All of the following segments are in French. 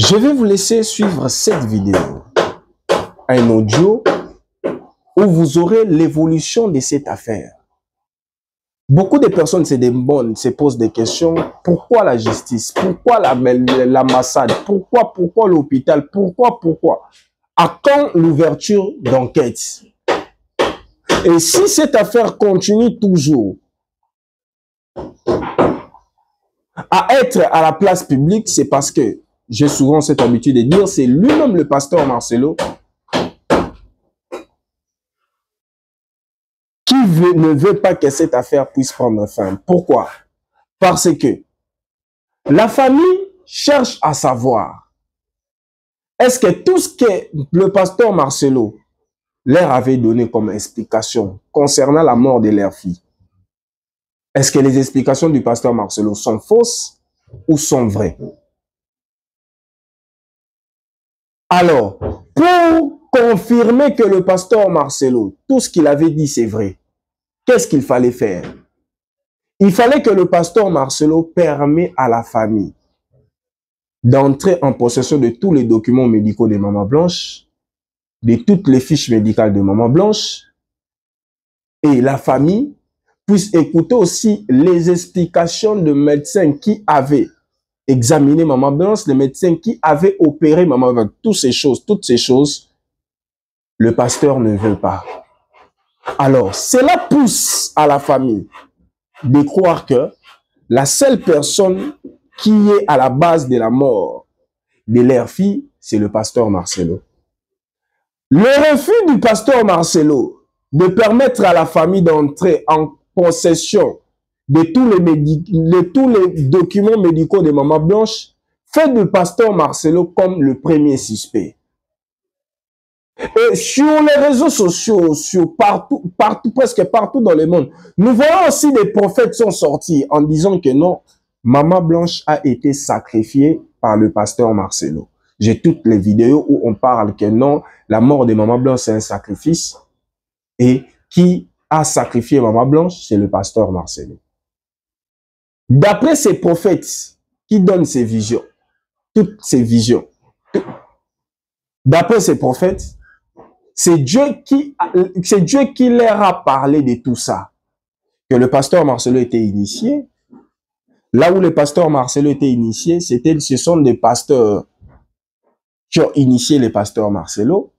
Je vais vous laisser suivre cette vidéo, un audio où vous aurez l'évolution de cette affaire. Beaucoup de personnes se posent des questions. Pourquoi la justice? Pourquoi l'ambassade? Pourquoi l'hôpital? Pourquoi? À quand l'ouverture d'enquête? Et si cette affaire continue toujours à être à la place publique, c'est parce que, j'ai souvent cette habitude de dire, c'est lui-même le pasteur Marcelo qui ne veut pas que cette affaire puisse prendre fin. Pourquoi? Parce que la famille cherche à savoir, est-ce que tout ce que le pasteur Marcelo leur avait donné comme explication concernant la mort de leur fille, est-ce que les explications du pasteur Marcelo sont fausses ou sont vraies? Alors, pour confirmer que le pasteur Marcelo, tout ce qu'il avait dit c'est vrai, qu'est-ce qu'il fallait faire? Il fallait que le pasteur Marcelo permette à la famille d'entrer en possession de tous les documents médicaux de Maman Blanche, de toutes les fiches médicales de Maman Blanche, et la famille puisse écouter aussi les explications de médecins qui avaient examiné Maman Blanche, les médecins qui avaient opéré Maman Blanche, toutes ces choses, le pasteur ne veut pas. Alors, cela pousse à la famille de croire que la seule personne qui est à la base de la mort de leur fille, c'est le pasteur Marcelo. Le refus du pasteur Marcelo de permettre à la famille d'entrer en possession de tous les documents médicaux de Maman Blanche fait du pasteur Marcelo comme le premier suspect. Et sur les réseaux sociaux, presque partout dans le monde, nous voyons aussi des prophètes sont sortis en disant que non, Maman Blanche a été sacrifiée par le pasteur Marcelo. J'ai toutes les vidéos où on parle que non, la mort de Maman Blanche c'est un sacrifice. Et qui a sacrifié Maman Blanche, c'est le pasteur Marcelo. D'après ces prophètes qui donnent ces visions, toutes ces visions, d'après ces prophètes, c'est Dieu qui leur a parlé de tout ça. Que le pasteur Marcelo était initié. Là où le pasteur Marcelo était initié, ce sont des pasteurs qui ont initié le pasteur Marcelo.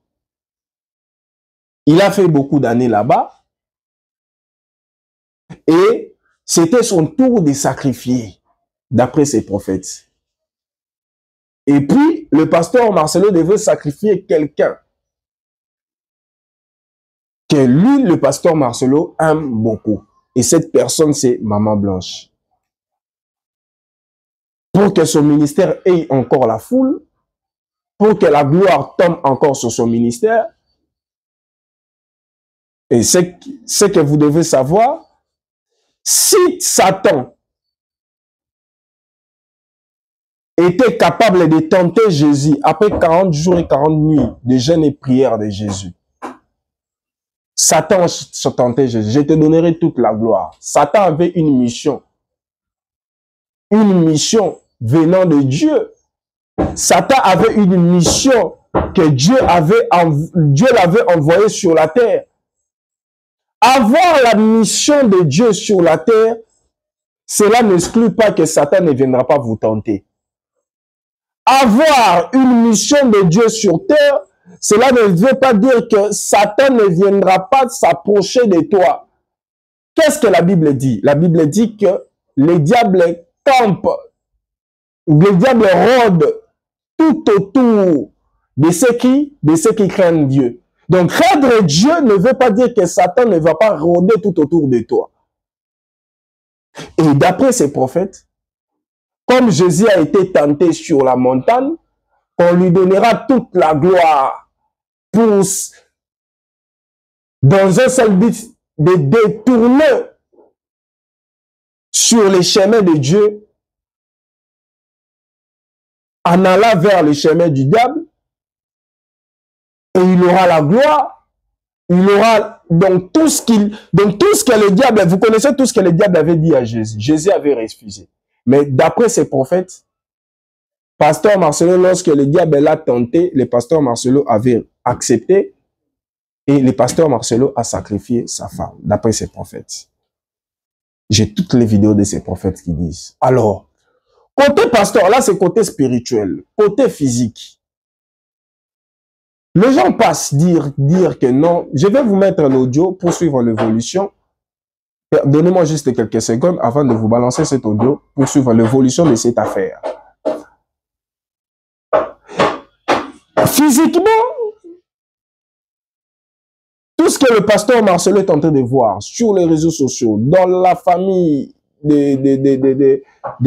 Il a fait beaucoup d'années là-bas. Et c'était son tour de sacrifier, d'après ces prophètes. Et puis, le pasteur Marcelo devait sacrifier quelqu'un que lui, le pasteur Marcelo, aime beaucoup. Et cette personne, c'est Maman Blanche. Pour que son ministère ait encore la foule, pour que la gloire tombe encore sur son ministère. Et ce que vous devez savoir, si Satan était capable de tenter Jésus après 40 jours et 40 nuits de jeûne et prière de Jésus, Satan se tentait Jésus. Je te donnerai toute la gloire. Satan avait une mission venant de Dieu. Satan avait une mission que Dieu l'avait envoyée sur la terre. Avoir la mission de Dieu sur la terre, cela n'exclut pas que Satan ne viendra pas vous tenter. Avoir une mission de Dieu sur terre, cela ne veut pas dire que Satan ne viendra pas s'approcher de toi. Qu'est-ce que la Bible dit? La Bible dit que les diables campent, les diables rôdent tout autour de ceux qui craignent Dieu. Donc, craindre Dieu ne veut pas dire que Satan ne va pas rôder tout autour de toi. Et d'après ces prophètes, comme Jésus a été tenté sur la montagne, on lui donnera toute la gloire pour, dans un seul but, de détourner sur les chemins de Dieu, en allant vers le chemin du diable, et il aura la gloire, il aura donc tout ce que le diable, vous connaissez tout ce que le diable avait dit à Jésus. Jésus avait refusé. Mais d'après ces prophètes, Pasteur Marcelo, lorsque le diable l'a tenté, le pasteur Marcelo avait accepté et le pasteur Marcelo a sacrifié sa femme, d'après ses prophètes. J'ai toutes les vidéos de ces prophètes qui disent. Alors, côté pasteur, là c'est côté spirituel, côté physique. Les gens passent dire que non. Je vais vous mettre l'audio pour suivre l'évolution. Donnez-moi juste quelques secondes avant de vous balancer cet audio pour suivre l'évolution de cette affaire. Physiquement, tout ce que le pasteur Marcelo est en train de voir sur les réseaux sociaux, dans la famille des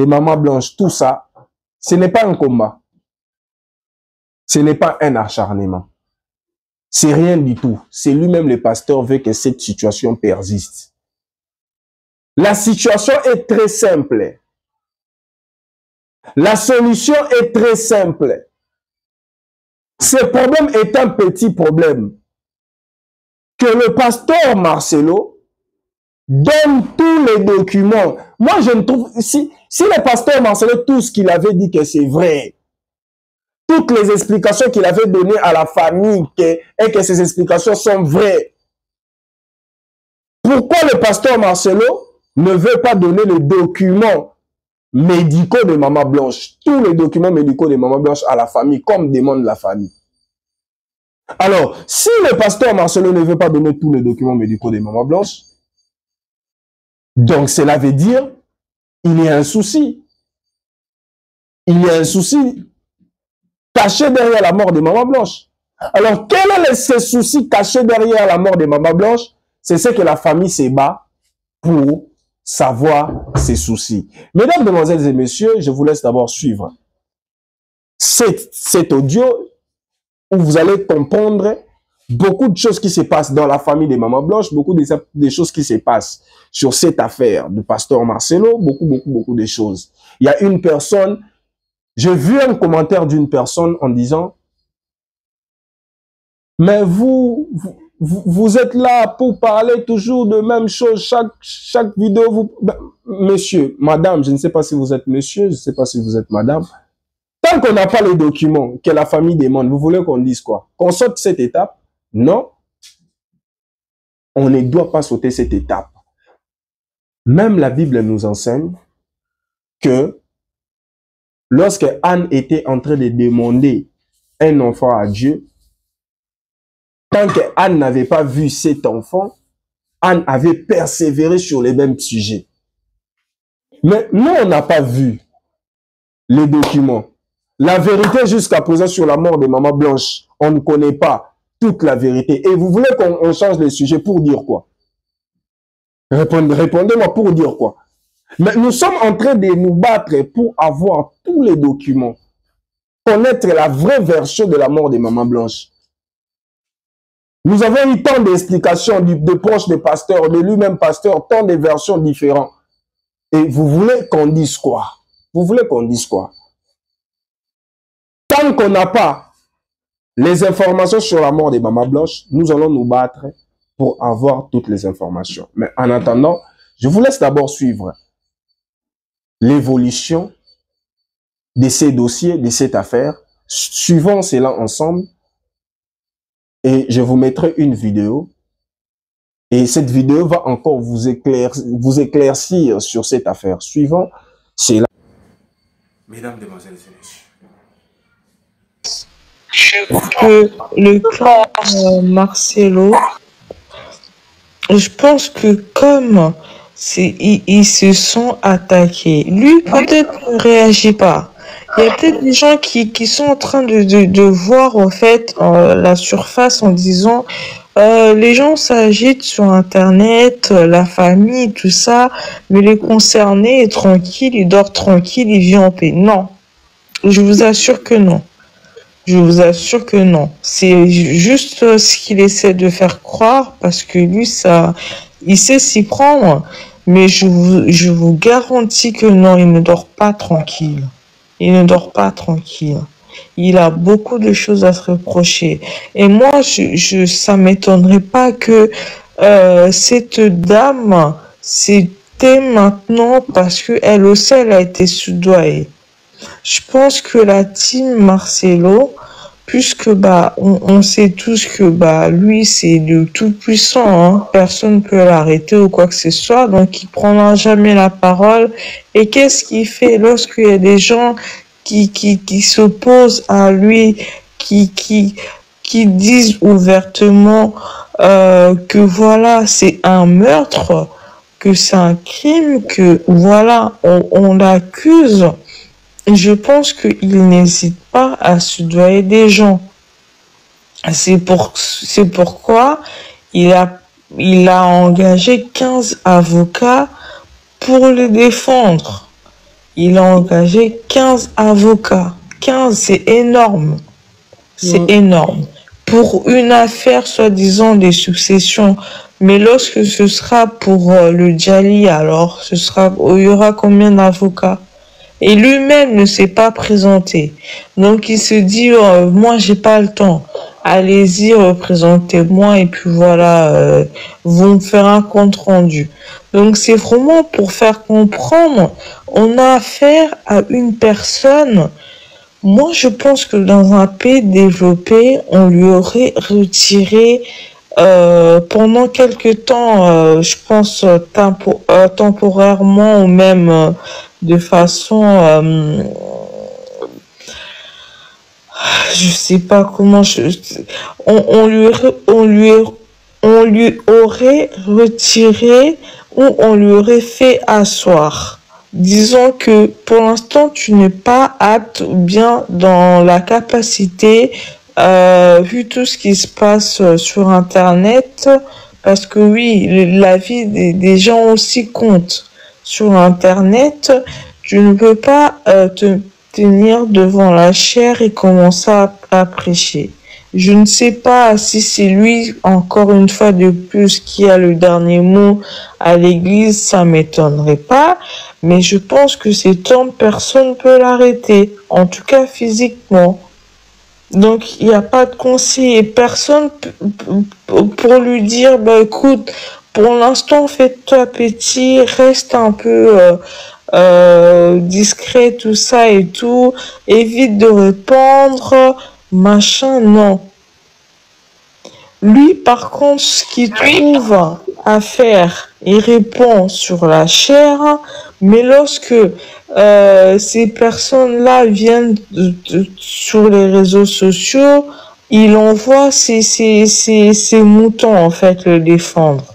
mamans blanches, tout ça, ce n'est pas un combat. Ce n'est pas un acharnement. C'est rien du tout. C'est lui-même, le pasteur, veut que cette situation persiste. La situation est très simple. La solution est très simple. Ce problème est un petit problème. Que le pasteur Marcelo donne tous les documents. Moi, je ne trouve... Si le pasteur Marcelo, tout ce qu'il avait dit que c'est vrai, toutes les explications qu'il avait données à la famille et que ces explications sont vraies, pourquoi le pasteur Marcelo ne veut pas donner les documents médicaux de Maman Blanche, tous les documents médicaux de Maman Blanche à la famille, comme demande la famille? Alors, si le pasteur Marcelo ne veut pas donner tous les documents médicaux de Maman Blanche, donc cela veut dire il y a un souci. Il y a un souci caché derrière la mort de Maman Blanche. Alors, quel est ce souci caché derrière la mort de Maman Blanche? C'est ce que la famille se bat pour savoir ces soucis. Mesdames, Demoiselles et Messieurs, je vous laisse d'abord suivre cet audio où vous allez comprendre beaucoup de choses qui se passent dans la famille des Mamans Blanches, beaucoup de choses qui se passent sur cette affaire de pasteur Marcelo, beaucoup de choses. Il y a une personne, j'ai vu un commentaire d'une personne en disant « Mais vous êtes là pour parler toujours de même chose, chaque vidéo, vous... » Monsieur, madame, je ne sais pas si vous êtes monsieur, je ne sais pas si vous êtes madame. Tant qu'on n'a pas les documents que la famille demande, vous voulez qu'on dise quoi? Qu'on saute cette étape? Non. On ne doit pas sauter cette étape. Même la Bible nous enseigne que lorsque Anne était en train de demander un enfant à Dieu, tant que Anne n'avait pas vu cet enfant, Anne avait persévéré sur les mêmes sujets. Mais nous, on n'a pas vu les documents. La vérité jusqu'à présent sur la mort de Maman Blanche, on ne connaît pas toute la vérité. Et vous voulez qu'on change les sujets pour dire quoi? Répondez-moi pour dire quoi? Mais nous sommes en train de nous battre pour avoir tous les documents, connaître la vraie version de la mort de Maman Blanche. Nous avons eu tant d'explications de proches des pasteurs, de lui-même pasteur, tant de versions différentes. Et vous voulez qu'on dise quoi? Vous voulez qu'on dise quoi? Tant qu'on n'a pas les informations sur la mort de Maman Blanche, nous allons nous battre pour avoir toutes les informations. Mais en attendant, je vous laisse d'abord suivre l'évolution de ces dossiers, de cette affaire. Suivons cela ensemble et je vous mettrai une vidéo. Et cette vidéo va encore vous éclaircir sur cette affaire. Suivons cela. Mesdames, Demoiselles et Messieurs. Que le clan Marcelo, je pense que comme ils se sont attaqués, lui peut-être ne réagit pas. Il y a peut-être des gens qui sont en train de voir en fait la surface en disant les gens s'agitent sur internet, la famille, tout ça, mais les concernés est tranquille, il dort tranquille, il vit en paix. Non, je vous assure que non. Je vous assure que non. C'est juste ce qu'il essaie de faire croire parce que lui, il sait s'y prendre. Mais je vous garantis que non, il ne dort pas tranquille. Il ne dort pas tranquille. Il a beaucoup de choses à se reprocher. Et moi, ça m'étonnerait pas que cette dame, c'était maintenant parce que elle aussi, elle a été soudoyée. Je pense que la team Marcelo, puisque bah on sait tous que bah lui c'est le tout puissant, hein, personne peut l'arrêter ou quoi que ce soit, donc il prendra jamais la parole. Et qu'est-ce qu'il fait lorsqu'il y a des gens qui s'opposent à lui, qui qui qui disent ouvertement que voilà c'est un meurtre, que c'est un crime, que voilà on l'accuse. Je pense qu'il n'hésite pas à soudoyer des gens. C'est pourquoi il a, il a engagé 15 avocats pour le défendre. Il a engagé 15 avocats. 15, c'est énorme. C'est énorme. Pour une affaire, soi-disant, des successions. Mais lorsque ce sera pour le Djali, alors, il y aura combien d'avocats? Et lui-même ne s'est pas présenté. Donc il se dit, moi j'ai pas le temps. Allez-y, représentez-moi et puis voilà, vous me faire un compte rendu. Donc c'est vraiment pour faire comprendre, on a affaire à une personne. Moi je pense que dans un pays développé, on lui aurait retiré pendant quelque temps, je pense temporairement ou même de façon, je sais pas comment, on lui aurait retiré ou on lui aurait fait asseoir. Disons que pour l'instant tu n'es pas apte ou bien dans la capacité, vu tout ce qui se passe sur Internet, parce que oui, la vie des gens aussi compte sur Internet. Tu ne peux pas te tenir devant la chaire et commencer à prêcher. Je ne sais pas si c'est lui, encore une fois de plus, qui a le dernier mot à l'église, ça m'étonnerait pas, mais je pense que cet homme, personne ne peut l'arrêter, en tout cas physiquement. Donc, il n'y a pas de conseil et personne pour lui dire, bah écoute, pour l'instant, fais-toi petit, reste un peu discret, tout ça et tout, évite de répondre, machin, non. Lui, par contre, ce qu'il trouve à faire, il répond sur la chair, mais lorsque ces personnes-là viennent sur les réseaux sociaux, il envoie ses moutons, en fait, le défendre.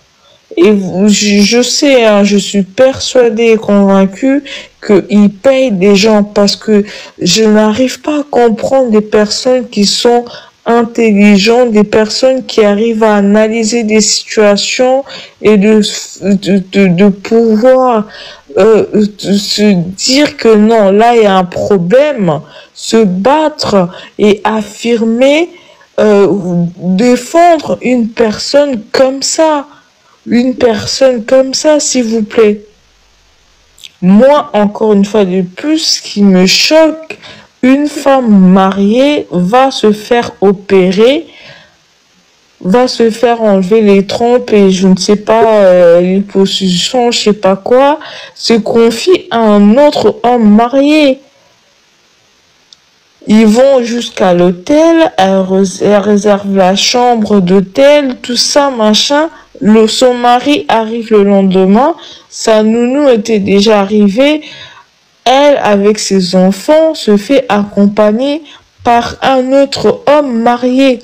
Et je sais, hein, je suis persuadée et convaincue qu'il paye des gens parce que je n'arrive pas à comprendre des personnes qui sont intelligentes, des personnes qui arrivent à analyser des situations et de pouvoir se dire que non, là il y a un problème, se battre et affirmer, défendre une personne comme ça. Une personne comme ça, s'il vous plaît. Moi, encore une fois de plus, ce qui me choque, une femme mariée va se faire opérer, va se faire enlever les trompes et je ne sais pas, les positions, je sais pas quoi, se confie à un autre homme marié. Ils vont jusqu'à l'hôtel, elle réserve la chambre d'hôtel, tout ça, machin. Son mari arrive le lendemain, sa nounou était déjà arrivée, elle, avec ses enfants, se fait accompagner par un autre homme marié.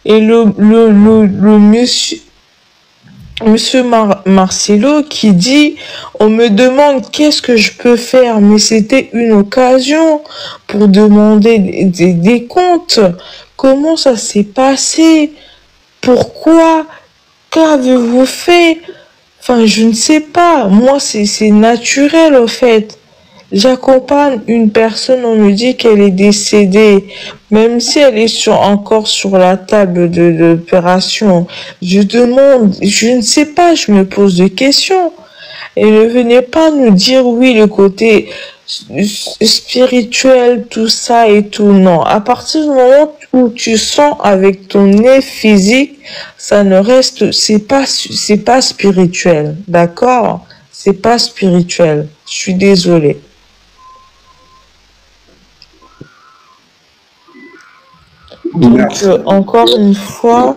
Et le monsieur Marcelo qui dit, on me demande qu'est-ce que je peux faire, mais c'était une occasion pour demander des comptes. Comment ça s'est passé? Pourquoi? Qu'avez-vous fait? Enfin, je ne sais pas. Moi, c'est naturel, au fait. J'accompagne une personne, on me dit qu'elle est décédée, même si elle est encore sur la table d'opération. Je demande, je ne sais pas, je me pose des questions. Et ne venez pas nous dire, oui, le côté spirituel, tout ça et tout. Non, à partir du moment où tu sens avec ton nez physique, ça ne reste, c'est pas spirituel. D'accord? C'est pas spirituel. Je suis désolée. Donc, encore une fois,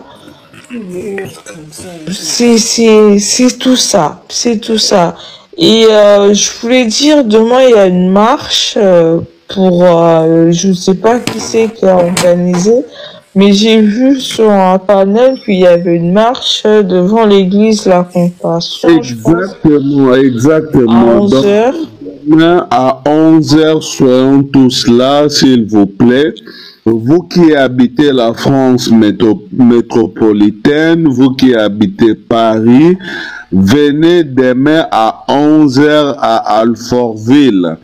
c'est tout ça. C'est tout ça. Et je voulais dire, demain, il y a une marche pour, je ne sais pas qui c'est qui a organisé, mais j'ai vu sur Internet qu'il y avait une marche devant l'église La Compassion, Exactement, exactement. à 11h. Demain à 11h, soyons tous là, s'il vous plaît. Vous qui habitez la France métropolitaine, vous qui habitez Paris, venez demain à 11h à Alfortville.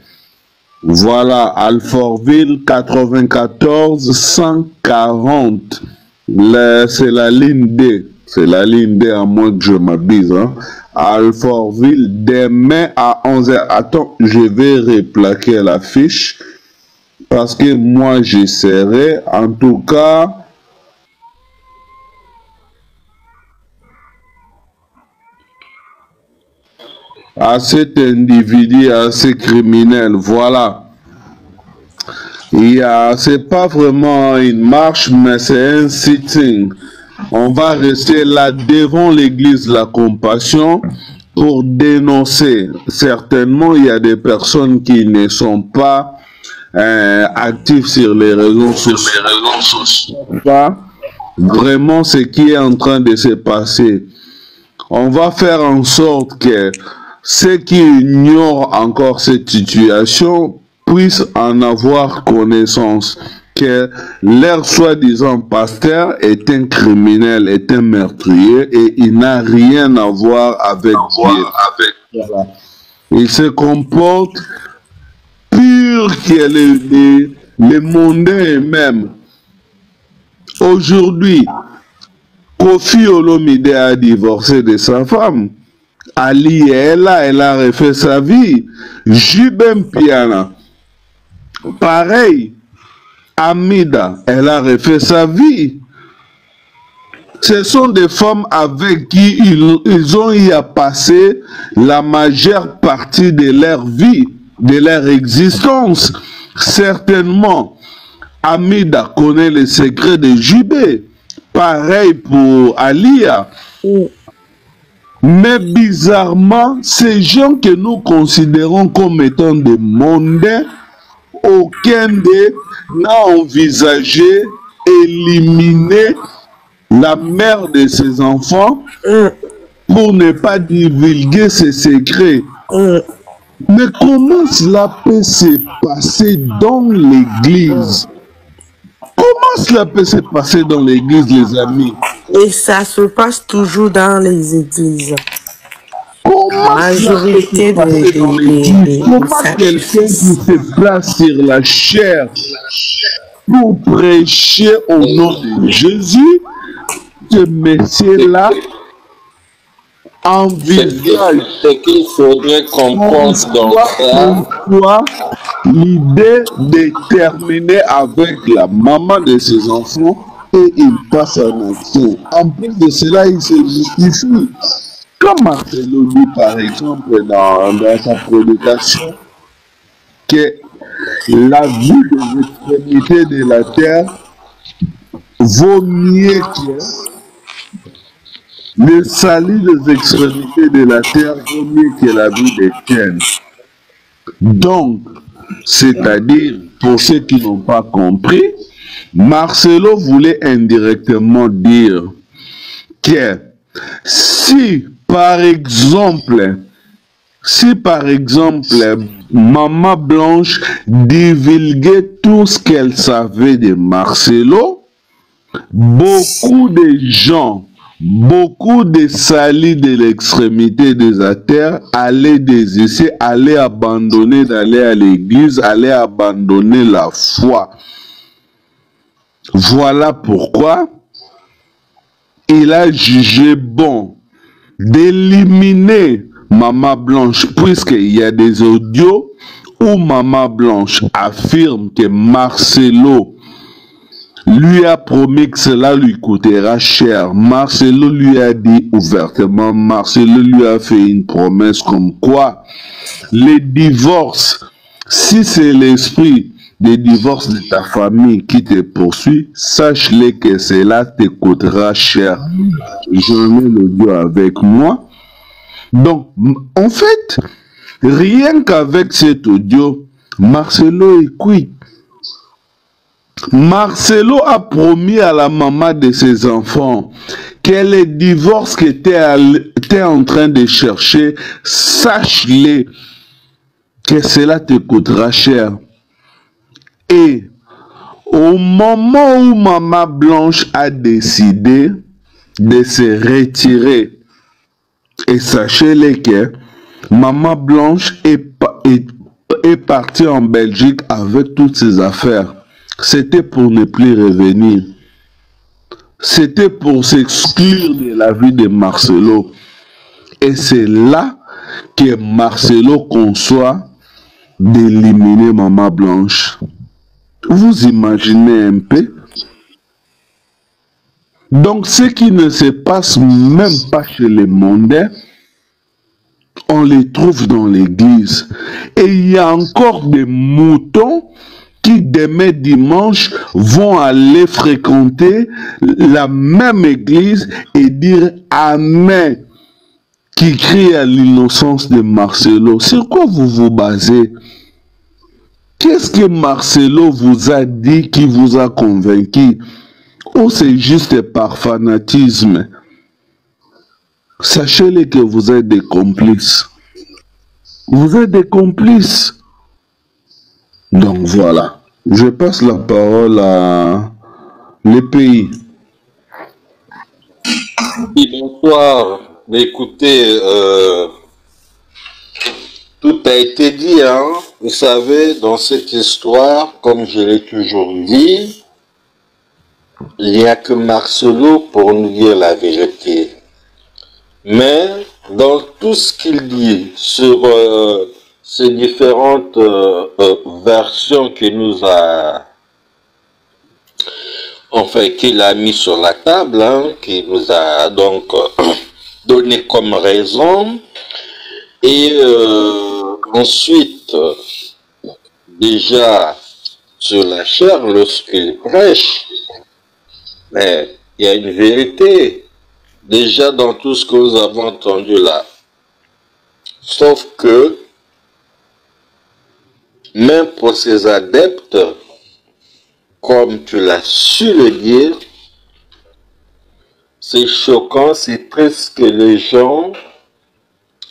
Voilà, Alfortville 94 140. C'est la ligne D. C'est la ligne D, à moins que je m'abuse. Hein. Alfortville, demain à 11h. Attends, je vais replaquer la fiche. Parce que moi, j'essaierai. En tout cas, à cet individu assez criminel, voilà. C'est pas vraiment une marche, mais c'est un sitting. On va rester là devant l'église La Compassion pour dénoncer. Certainement, il y a des personnes qui ne sont pas actifs sur les réseaux sociaux. Vraiment, ce qui est en train de se passer. On va faire en sorte que ceux qui ignorent encore cette situation puissent en avoir connaissance, que leur soi-disant pasteur est un criminel, est un meurtrier et il n'a rien à voir avec Dieu. Voilà. Il se comporte pur que les mondains eux-mêmes. Aujourd'hui, Kofi Olomide a divorcé de sa femme. Ali est là, elle a refait sa vie. Jibem Piana, pareil. Amida, elle a refait sa vie. Ce sont des femmes avec qui ils ont eu à passer la majeure partie de leur vie, de leur existence. Certainement, Amida connaît les secrets de Jibé. Pareil pour Alia. Mais bizarrement, ces gens que nous considérons comme étant des mondains, aucun d'eux n'a envisagé éliminer la mère de ses enfants pour ne pas divulguer ses secrets. Mais comment cela peut se passer dans l'église? Comment cela peut se passer dans l'église, les amis? Et ça se passe toujours dans les églises. Comment majorité Comment quelqu'un qui se place sur la chair pour prêcher au nom de Jésus, ce monsieur-là envisage ce qu'il faudrait qu'on pense dans ça. L'idée de terminer avec la maman de ses enfants et il passe en action. En plus de cela, il se justifie. Comme Marcelo dit par exemple dans sa prédication que la vie des extrémités de la terre vaut mieux que le salut des extrémités de la terre vaut mieux que la vie des tiennes. Donc, c'est-à-dire, pour ceux qui n'ont pas compris, Marcelo voulait indirectement dire que si par exemple, Maman Blanche divulguait tout ce qu'elle savait de Marcelo, beaucoup de gens, beaucoup de salis de l'extrémité de la terre allaient désister, allaient abandonner d'aller à l'église, allaient abandonner la foi. Voilà pourquoi il a jugé bon d'éliminer Maman Blanche, puisqu'il y a des audios où Maman Blanche affirme que Marcelo lui a promis que cela lui coûtera cher. Marcelo lui a dit ouvertement, Marcelo lui a fait une promesse comme quoi les divorces, si c'est l'esprit des divorces de ta famille qui te poursuit, sache-le que cela te coûtera cher. J'en ai l'audio avec moi. Donc, en fait, rien qu'avec cet audio, Marcelo est quitte. Marcelo a promis à la maman de ses enfants que les divorces que tu es en train de chercher, sache-le que cela te coûtera cher. Et au moment où Maman Blanche a décidé de se retirer, et sachez-le que Maman Blanche est partie en Belgique avec toutes ses affaires. C'était pour ne plus revenir. C'était pour s'exclure de la vie de Marcelo. Et c'est là que Marcelo conçoit d'éliminer Maman Blanche. Vous imaginez un peu? Donc ce qui ne se passe même pas chez les mondains, on les trouve dans l'église. Et il y a encore des moutons qui demain dimanche vont aller fréquenter la même église et dire Amen, qui crie à l'innocence de Marcelo. Sur quoi vous vous basez? Qu'est-ce que Marcelo vous a dit qui vous a convaincu? Ou c'est juste par fanatisme? Sachez-le que vous êtes des complices. Vous êtes des complices. Donc voilà. Je passe la parole à les pays. Oui, bonsoir. Mais écoutez, tout a été dit, hein. Vous savez, dans cette histoire, comme je l'ai toujours dit, il n'y a que Marcelo pour nous dire la vérité. Mais dans tout ce qu'il dit sur ces différentes versions qu'il nous a, enfin qu'il a mis sur la table, hein, qu'il nous a donc donné comme raison, et ensuite déjà sur la chair lorsqu'il prêche, mais il y a une vérité. Déjà dans tout ce que nous avons entendu là. Sauf que, même pour ces adeptes, comme tu l'as su le dire, c'est choquant, c'est triste que les gens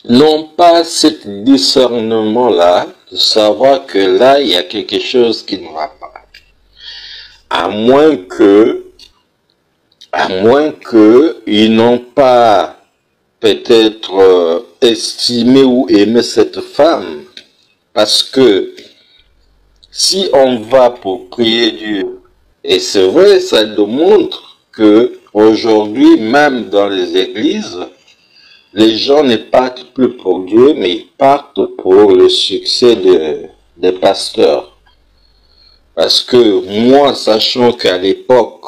n'ont pas ce discernement-là, de savoir que là, il y a quelque chose qui ne va pas. À moins que ils n'ont pas peut-être estimé ou aimé cette femme, parce que si on va pour prier Dieu, et c'est vrai, ça démontre que aujourd'hui, même dans les églises, les gens ne partent plus pour Dieu, mais ils partent pour le succès des pasteurs. Parce que moi, sachant qu'à l'époque,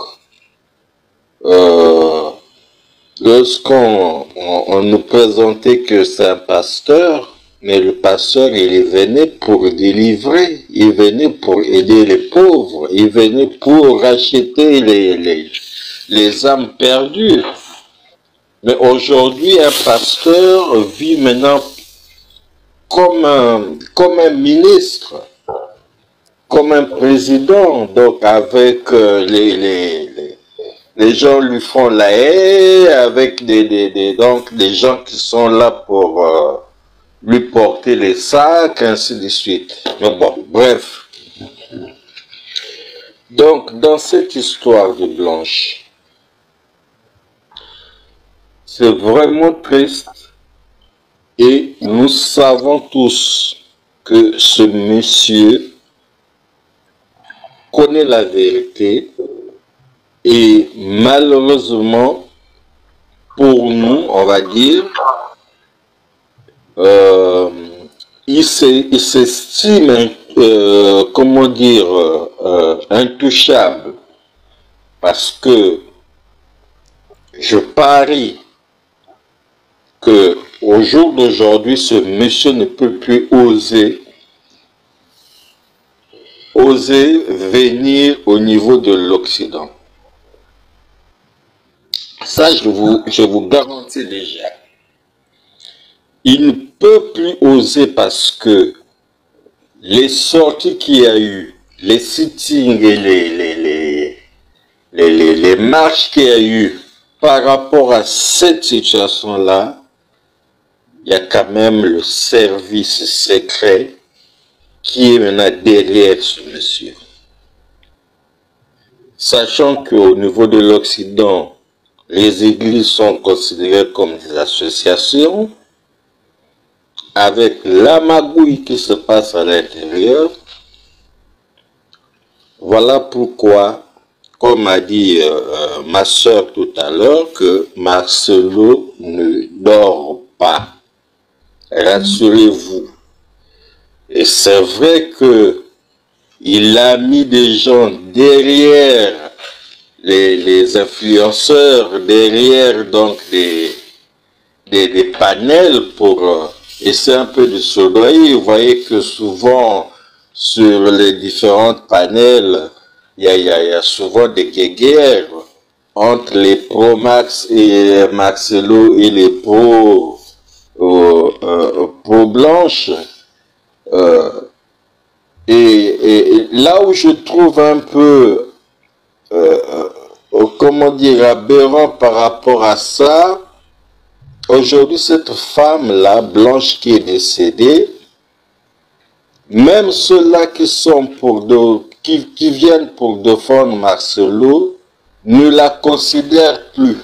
lorsqu'on nous présentait que c'est un pasteur, mais le pasteur, il venait pour délivrer, il venait pour aider les pauvres, il venait pour racheter les âmes perdues. Mais aujourd'hui, un pasteur vit maintenant comme un ministre, comme un président, donc avec les gens lui font la haie, avec donc des gens qui sont là pour lui porter les sacs, ainsi de suite. Mais bon, bref. Donc, dans cette histoire de Blanche, c'est vraiment triste et nous savons tous que ce monsieur connaît la vérité et malheureusement pour nous, on va dire, il s'estime, comment dire, intouchable, parce que je parie que au jour d'aujourd'hui, ce monsieur ne peut plus oser oser venir au niveau de l'Occident. Ça, je vous garantis déjà. Il ne peut plus oser parce que les sorties qu'il y a eu, les sittings et les marches qu'il y a eu par rapport à cette situation-là, il y a quand même le service secret qui est maintenant derrière ce monsieur. Sachant qu'au niveau de l'Occident, les églises sont considérées comme des associations, avec la magouille qui se passe à l'intérieur. Voilà pourquoi, comme a dit ma soeur tout à l'heure, que Marcelo ne dort pas. Rassurez-vous. Et c'est vrai que il a mis des gens derrière les influenceurs, derrière donc des panels pour essayer un peu de soudoyer. Vous voyez que souvent sur les différentes panels, il y a souvent des guéguerres entre les pro-Max et Marcelo et les pro-Blanche. Et là où je trouve un peu, comment dire, aberrant par rapport à ça, aujourd'hui cette femme-là, Blanche, qui est décédée, même ceux-là qui sont qui viennent pour défendre Marcelo, ne la considèrent plus.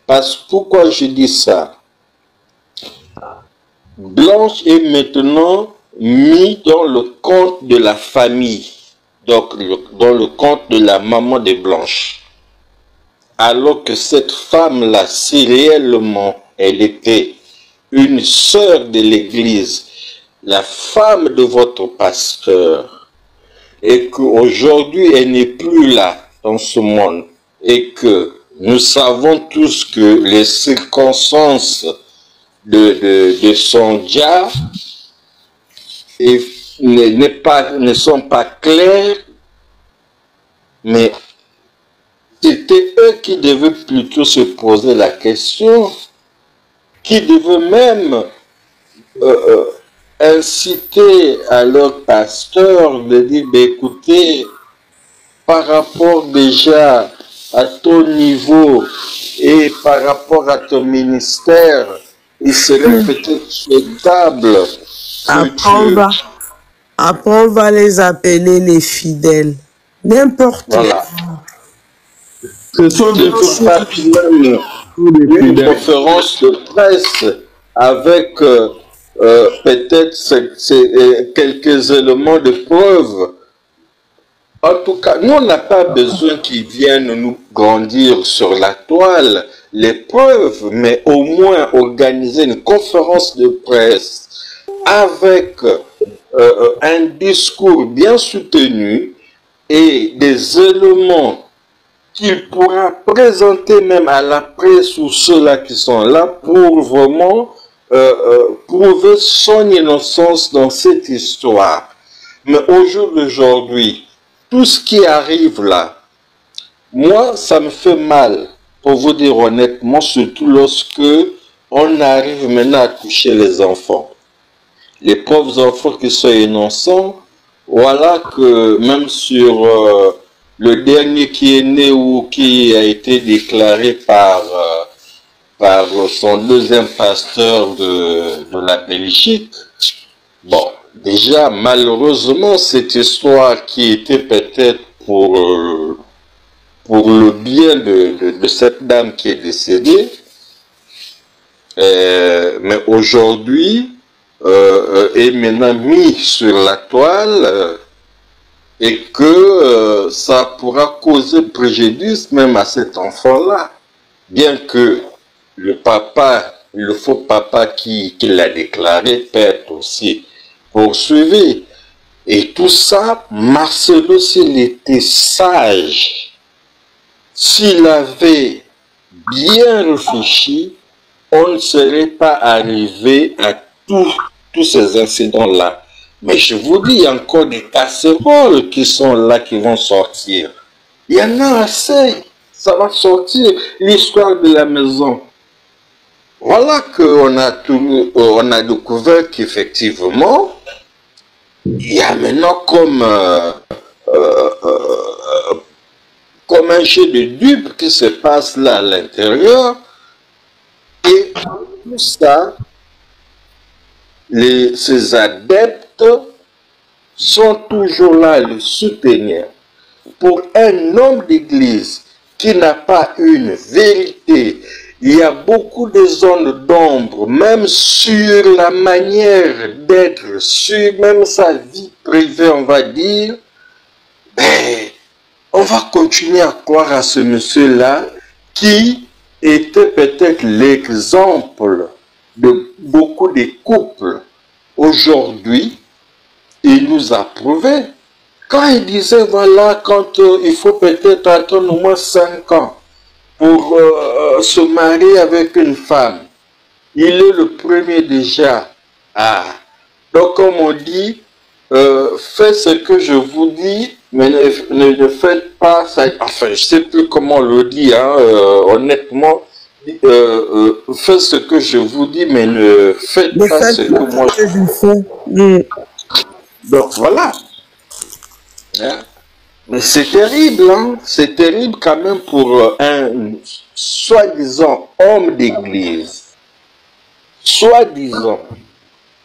Parce que pourquoi je dis ça? Blanche est maintenant mis dans le compte de la famille, donc dans le compte de la maman de Blanche. Alors que cette femme-là, si réellement elle était une sœur de l'Église, la femme de votre pasteur, et qu'aujourd'hui elle n'est plus là dans ce monde, et que nous savons tous que les circonstances de son dia ne sont pas claires, mais c'était eux qui devaient plutôt se poser la question, qui devaient même inciter à leur pasteur de dire, écoutez, par rapport déjà à ton niveau et par rapport à ton ministère, il serait peut-être souhaitable. Après, on va les appeler les fidèles. N'importe quoi. Voilà. Ce sont de toute façon même une conférence de presse avec peut-être quelques éléments de preuve. En tout cas, nous, on n'a pas besoin qu'ils viennent nous grandir sur la toile les preuves, mais au moins organiser une conférence de presse avec un discours bien soutenu et des éléments qu'il pourra présenter même à la presse ou ceux-là qui sont là pour vraiment prouver son innocence dans cette histoire. Mais au jour d'aujourd'hui, tout ce qui arrive là, moi, ça me fait mal, pour vous dire honnêtement, surtout lorsque on arrive maintenant à toucher les enfants. Les pauvres enfants qui sont innocents, voilà que même sur le dernier qui est né ou qui a été déclaré par son deuxième pasteur de la Belgique, bon, déjà, malheureusement, cette histoire qui était peut-être pour le bien de cette dame qui est décédée, mais aujourd'hui, est maintenant mis sur la toile et que ça pourra causer préjudice même à cet enfant-là. Bien que le faux papa qui l'a déclaré peut être aussi poursuivi. Et tout ça, Marcelo, s'il était sage, s'il avait bien réfléchi, on ne serait pas arrivé à tous ces incidents-là. Mais je vous dis, il y a encore des casseroles qui sont là, qui vont sortir. Il y en a assez. Ça va sortir. L'histoire de la maison. Voilà qu'on a découvert qu'effectivement, il y a maintenant comme un jeu de dupes qui se passe là à l'intérieur. Et tout ça, ces adeptes sont toujours là à le soutenir. Pour un homme d'église qui n'a pas une vérité, il y a beaucoup de zones d'ombre, même sur la manière d'être, sur même sa vie privée, on va dire. Ben, on va continuer à croire à ce monsieur-là qui était peut-être l'exemple de beaucoup de couples. Aujourd'hui, il nous a prouvé. Quand il disait, voilà, quand il faut peut-être attendre au moins 5 ans pour se marier avec une femme, il est le premier déjà. Ah. Donc, comme on dit, faites ce que je vous dis, mais ne faites pas ça. Enfin, je ne sais plus comment on le dit, hein, honnêtement. Faites ce que je vous dis, mais ne faites pas ce que moi je vous dis. Donc, voilà. Hein? Mais c'est terrible, hein? C'est terrible quand même pour un soi-disant homme d'église. Soi-disant.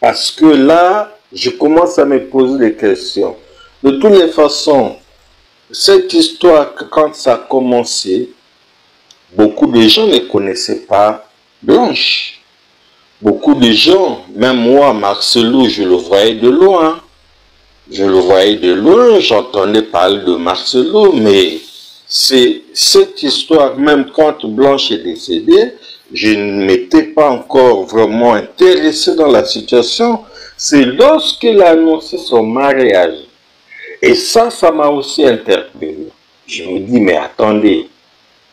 Parce que là, je commence à me poser des questions. De toutes les façons, cette histoire, quand ça a commencé, beaucoup de gens ne connaissaient pas Blanche. Beaucoup de gens, même moi, Marcelo, je le voyais de loin. Je le voyais de loin, j'entendais parler de Marcelo, mais c'est cette histoire, même quand Blanche est décédée, je ne m'étais pas encore vraiment intéressé dans la situation. C'est lorsqu'il a annoncé son mariage. Et ça m'a aussi interpellé. Je me dis, mais attendez,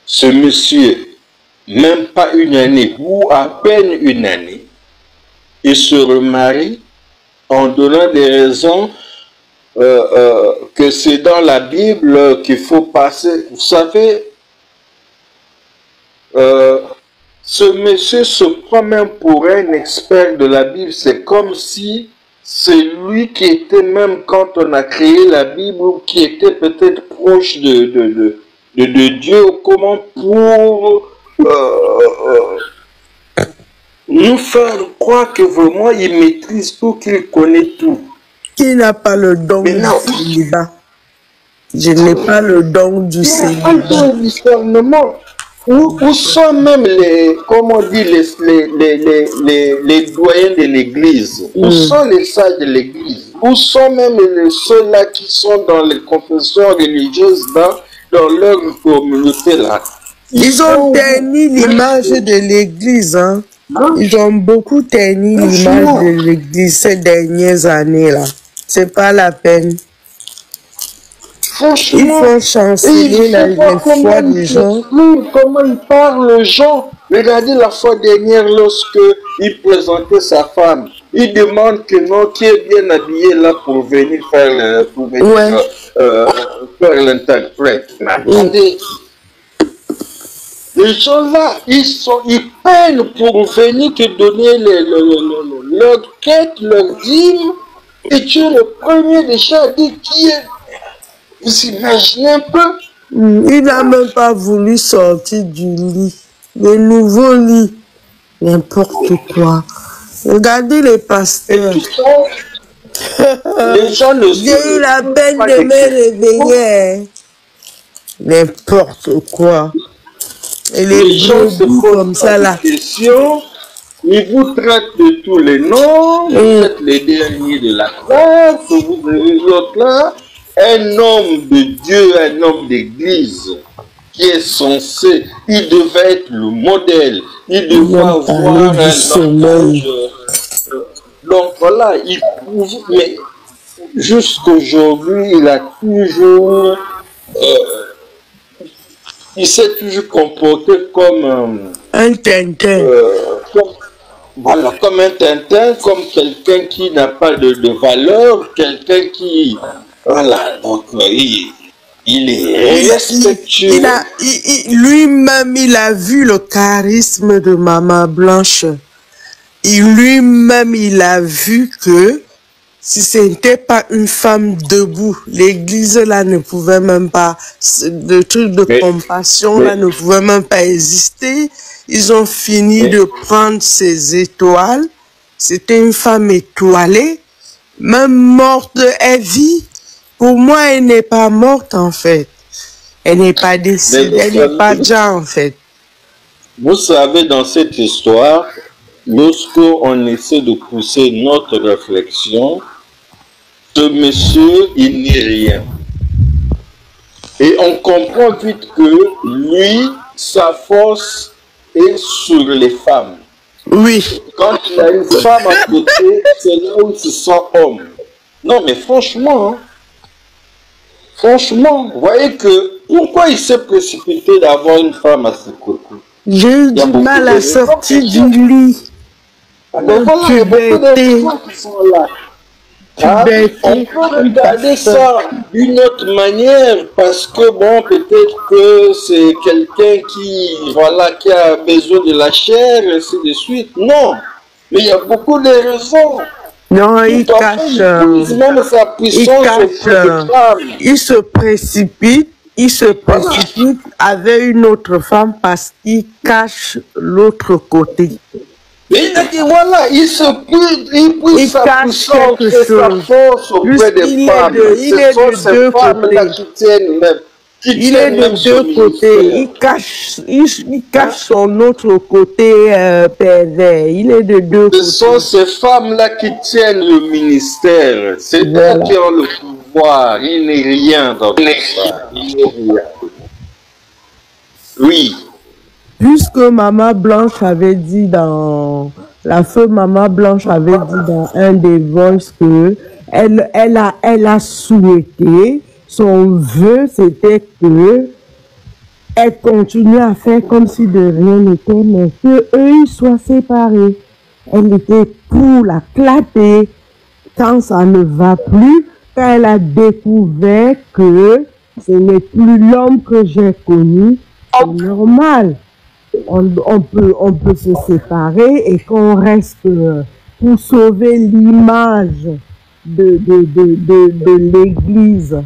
ce monsieur, même pas une année, ou à peine une année, il se remarie en donnant des raisons que c'est dans la Bible qu'il faut passer. Vous savez, ce monsieur se prend même pour un expert de la Bible. C'est comme si c'est lui qui était même quand on a créé la Bible, ou qui était peut-être proche de Dieu, comment pour nous faire croire que vraiment il maîtrise tout, qu'il connaît tout. Qui n'a pas le don du célibat? Je n'ai pas le don du célibat. Où sont même les, comment on dit, les doyens de l'église? Où sont les sages de l'église? Où sont même ceux-là qui sont dans les confessions religieuses, dans leur communauté là? Ils ont terni l'image de l'église, hein? Ils ont beaucoup terni l'image de l'église ces dernières années-là. C'est pas la peine. Franchement, il faut chanceler la foi des gens. Comment ils parlent aux gens. Regardez la fois dernière, lorsque il présentait sa femme, il demande que non, qui est bien habillé là pour venir faire faire l'interprète. Mais attendez, les gens là, ils peinent pour venir te donner leur quête, leur dîme, et tu es le premier déjà à dire qui est. Vous imaginez un peu? Il n'a même pas voulu sortir du lit. Le nouveau lit. N'importe quoi. Regardez les pasteurs. Et tout ça, les gens ne j'ai eu la peine de me réveiller. N'importe quoi. Et les gens se posent comme ça là. Ils vous traitent de tous les noms. Vous êtes les derniers de la classe. Vous avez l'autre là. Un homme de Dieu, un homme d'église qui est censé, il devait être le modèle, il devait avoir un langage. Donc voilà, il prouve, mais jusqu'aujourd'hui, il a toujours, il s'est toujours comporté comme un Tintin. voilà, comme un Tintin, comme quelqu'un qui n'a pas de valeur, quelqu'un qui, voilà, donc il est respectueux. Lui-même, il a vu le charisme de Maman Blanche. Lui-même, il a vu que si ce n'était pas une femme debout, l'église là ne pouvait même pas, le truc de compassion là ne pouvait même pas exister. Ils ont fini de prendre ses étoiles. C'était une femme étoilée, même morte, elle vit. Pour moi, elle n'est pas morte en fait. Elle n'est pas décédée, elle n'est pas déjà en fait. Vous savez, dans cette histoire, lorsqu'on essaie de pousser notre réflexion, ce monsieur, il n'est rien. Et on comprend vite que lui, sa force est sur les femmes. Oui. Quand il a une femme à côté, c'est là où il se sent homme. Non, mais franchement, vous voyez que pourquoi il s'est précipité d'avoir une femme à ses côtés? J'ai eu du mal à sortir du lit. Mais voilà, il y a beaucoup de gens qui sont là. On peut regarder ça d'une autre manière parce que bon, peut-être que c'est quelqu'un qui, voilà, qui a besoin de la chair, et ainsi de suite. Non, mais il y a beaucoup de raisons. Non, il cache, même sa puissance il se précipite avec une autre femme parce qu'il cache l'autre côté. Mais il a dit, voilà, il cache quelque chose. Sa force auprès des femmes. Il est de deux côtés. Il est de deux côtés. Il cache son autre côté pervers. Il est de deux côtés. Ce sont ces femmes-là qui tiennent le ministère. C'est elles qui ont le pouvoir. Il n'est rien dans tout ça. Il n'est rien. Oui. Puisque Maman Blanche avait dit dans... La feu Maman Blanche avait dit dans un des voices que elle a souhaité, son vœu c'était que elle continue à faire comme si de rien n'était, mais qu'eux ils soient séparés. Elle était pour la clapper quand ça ne va plus, quand elle a découvert que ce n'est plus l'homme que j'ai connu, c'est normal. On peut se séparer et qu'on reste pour sauver l'image de l'église.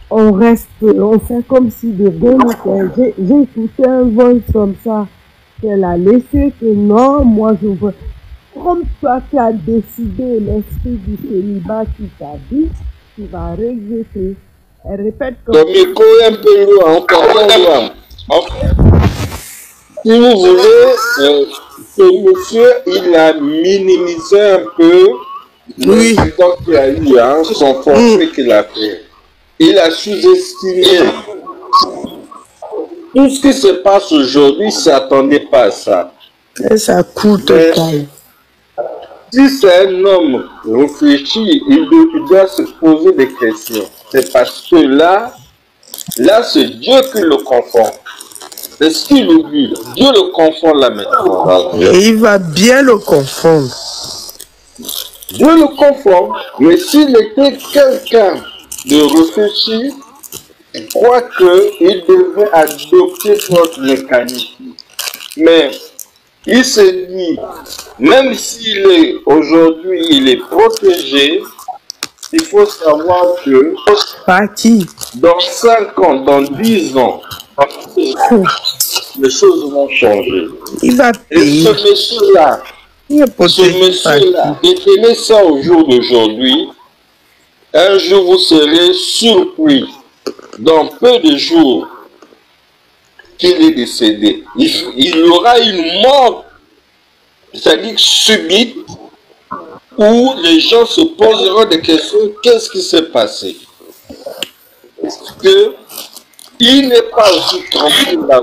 On reste, on fait comme si de rien n'était. J'ai écouté un voice comme ça qu'elle a laissé que non, moi je veux. Comme toi tu as décidé l'esprit du célibat qui t'habite, tu vas regretter. Elle répète comme le micro est un peu loin, encore loin. Si vous voulez, ce monsieur, il a minimisé un peu l'incident qu'il a eu, son forfait qu'il a fait. Il a sous-estimé. Tout ce qui se passe aujourd'hui, il ne s'attendait pas à ça. Et ça coûte taille. Si c'est un homme réfléchi, il doit se poser des questions. C'est parce que là c'est Dieu qui le confond. C'est ce qu'il oublie. Dieu le confond là maintenant. Voilà. Et il va bien le confondre. Dieu le confond. Mais s'il était quelqu'un de réfléchi, je crois qu'il devait adopter notre mécanisme. Mais il se dit, même s'il est aujourd'hui, il est protégé, il faut savoir que dans 5 ans, dans 10 ans, les choses vont changer. Il va payer. Et ce monsieur-là, détenez ça au jour d'aujourd'hui, un jour vous serez surpris, dans peu de jours, qu'il est décédé. Il y aura une mort, c'est-à-dire subite, où les gens se poseront des questions, qu'est-ce qui s'est passé? Parce que il n'est pas aussi tranquille là.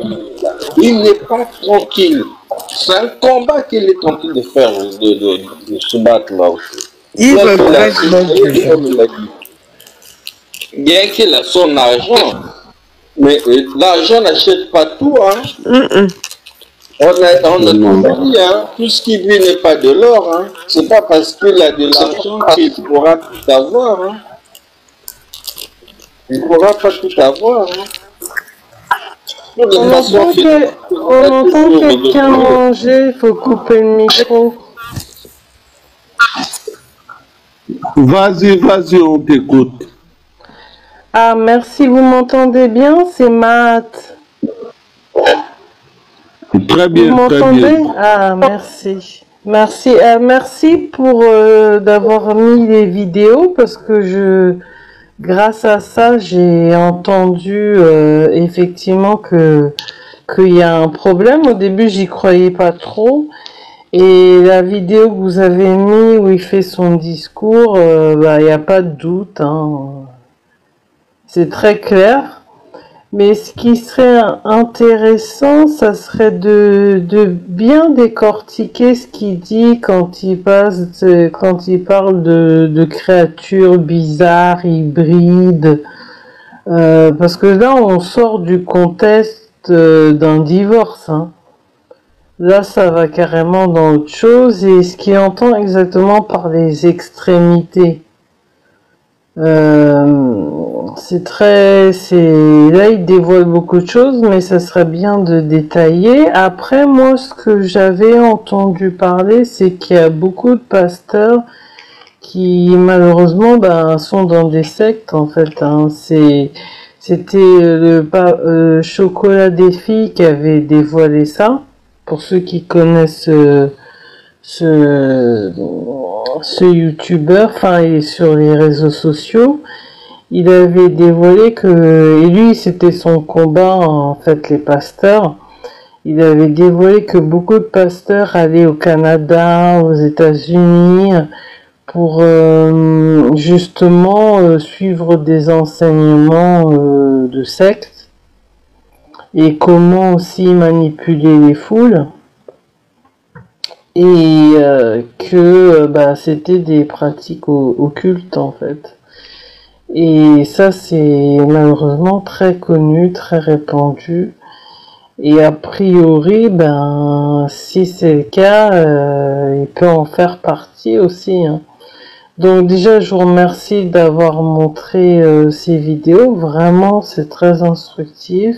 Il n'est pas tranquille. C'est un combat qu'il est en train de faire, de se battre là aussi. Il regrette bien qu'il a son argent, mais l'argent n'achète pas tout, hein. On a Non. toujours dit, hein, tout ce qui brille n'est pas de l'or. Hein. C'est pas parce qu'il a de l'argent qu'il pourra tout avoir. Hein. Il ne pourra pas tout avoir. Hein. On entend quelqu'un manger, il faut couper le micro. Vas-y, on t'écoute. Ah, merci, vous m'entendez bien? C'est Matt. Très bien, Vous très m'entendez? bien. Ah, merci. Merci, merci pour d'avoir mis les vidéos parce que grâce à ça, j'ai entendu effectivement qu'il y a un problème. Au début, j'y croyais pas trop. Et la vidéo que vous avez mis où il fait son discours, il n'y a pas de doute. Hein. C'est très clair. Mais ce qui serait intéressant, ça serait de bien décortiquer ce qu'il dit quand il parle de créatures bizarres, hybrides. Parce que là, on sort du contexte d'un divorce. Hein. Là, ça va carrément dans autre chose. Et ce qu'il entend exactement par les extrémités. Là, il dévoile beaucoup de choses, mais ça serait bien de détailler. Après, moi, ce que j'avais entendu parler, c'est qu'il y a beaucoup de pasteurs qui, malheureusement, sont dans des sectes, en fait. Hein. C'était le Chocolat des filles qui avait dévoilé ça. Pour ceux qui connaissent ce youtubeur, enfin, il est sur les réseaux sociaux, il avait dévoilé que, et lui, c'était son combat, en fait, les pasteurs, il avait dévoilé que beaucoup de pasteurs allaient au Canada, aux États-Unis, pour justement suivre des enseignements de secte, et comment aussi manipuler les foules. Et que c'était des pratiques occultes en fait. Et ça c'est malheureusement très connu, très répandu. Et a priori, si c'est le cas, il peut en faire partie aussi. Hein. Donc déjà, je vous remercie d'avoir montré ces vidéos. Vraiment, c'est très instructif.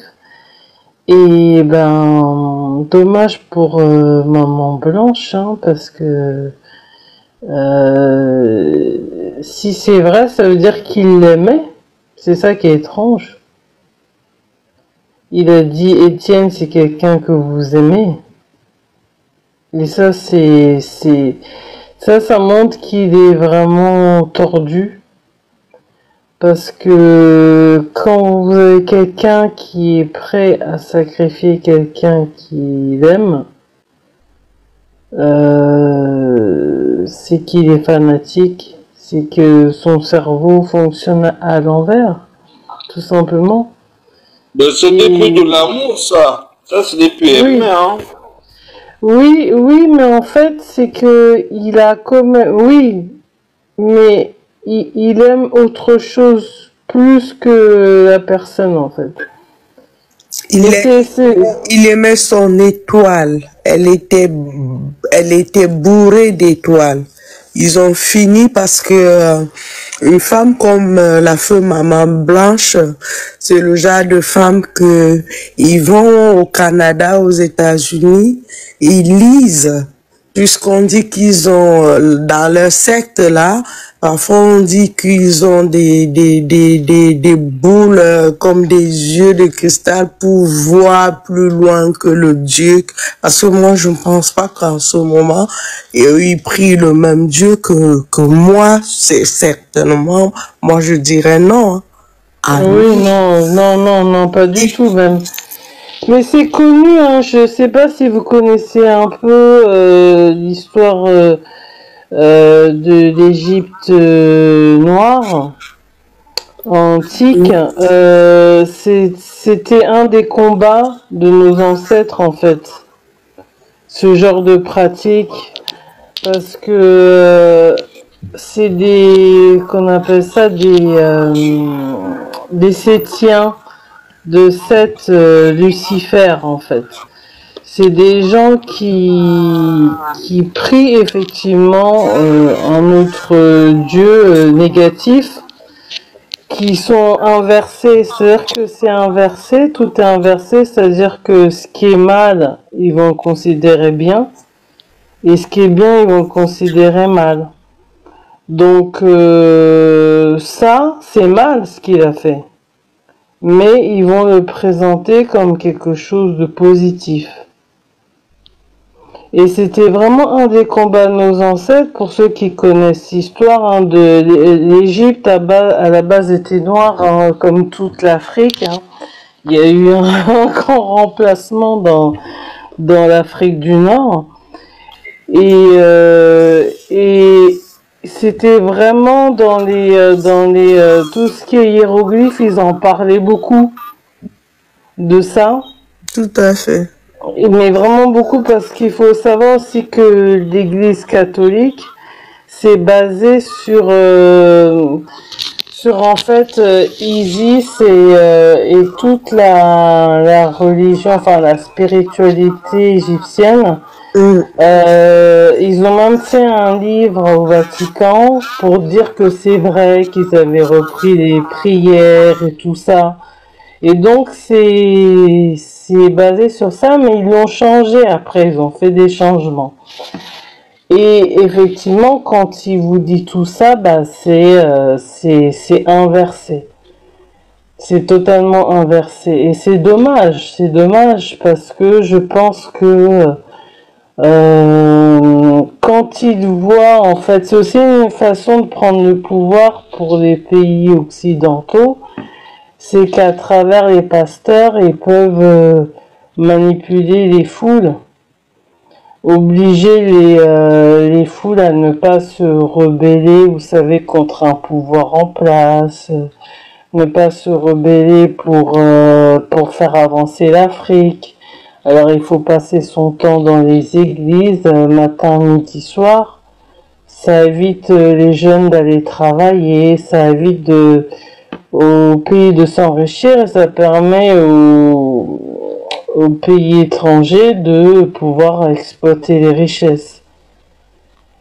Et dommage pour Maman Blanche, hein, parce que si c'est vrai, ça veut dire qu'il l'aimait. C'est ça qui est étrange. Il a dit Étienne, c'est quelqu'un que vous aimez. Et ça, ça montre qu'il est vraiment tordu. Parce que quand vous avez quelqu'un qui est prêt à sacrifier quelqu'un qu'il aime, c'est qu'il est fanatique, c'est que son cerveau fonctionne à l'envers, tout simplement. Ce n'est plus de l'amour, ça. Ça, ce n'est plus aimer, hein. Oui, mais en fait, c'est que il a comme... Oui, mais... Il aime autre chose plus que la personne en fait. Il aimait son étoile. Elle était bourrée d'étoiles. Ils ont fini parce que une femme comme la feu Maman Blanche, c'est le genre de femme que ils vont au Canada, aux États-Unis, ils lisent. Puisqu'on dit qu'ils ont, dans leur secte là, parfois on dit qu'ils ont des boules comme des yeux de cristal pour voir plus loin que le Dieu. Parce que moi, je ne pense pas qu'en ce moment, ils prient le même Dieu que moi. C'est certainement, moi je dirais non. Hein. Ah, oui, non, pas du tout même. Mais c'est connu, hein, je sais pas si vous connaissez un peu l'histoire de l'Égypte noire antique. C'était un des combats de nos ancêtres en fait. Ce genre de pratique, parce que c'est qu'on appelle ça des Sétiens de Lucifer en fait. c'est des gens qui prient effectivement un autre Dieu négatif, qui sont inversés. C'est-à-dire que c'est inversé, tout est inversé, c'est-à-dire que ce qui est mal, ils vont le considérer bien, et ce qui est bien, ils vont le considérer mal. Donc ça, c'est mal ce qu'il a fait. Mais ils vont le présenter comme quelque chose de positif. Et c'était vraiment un des combats de nos ancêtres, pour ceux qui connaissent l'histoire, hein, de l'Égypte à la base était noire, hein, comme toute l'Afrique. Hein. Il y a eu un grand remplacement dans l'Afrique du Nord. Et c'était vraiment dans tout ce qui est hiéroglyphes, ils en parlaient beaucoup de ça. Tout à fait. Mais vraiment beaucoup, parce qu'il faut savoir aussi que l'Église catholique c'est basé sur en fait Isis et toute la religion, enfin la spiritualité égyptienne. Ils ont même fait un livre au Vatican pour dire que c'est vrai qu'ils avaient repris les prières et tout ça. Et donc c'est basé sur ça, mais ils l'ont changé après, ils ont fait des changements. Et effectivement, quand il vous dit tout ça, bah c'est inversé. C'est totalement inversé. Et c'est dommage parce que je pense que quand ils voient, en fait, c'est aussi une façon de prendre le pouvoir pour les pays occidentaux, c'est qu'à travers les pasteurs, ils peuvent manipuler les foules, obliger les foules à ne pas se rebeller, vous savez, contre un pouvoir en place, ne pas se rebeller pour faire avancer l'Afrique. Alors il faut passer son temps dans les églises, matin, midi, soir. Ça évite les jeunes d'aller travailler, ça évite au pays de s'enrichir, et ça permet aux pays étrangers de pouvoir exploiter les richesses.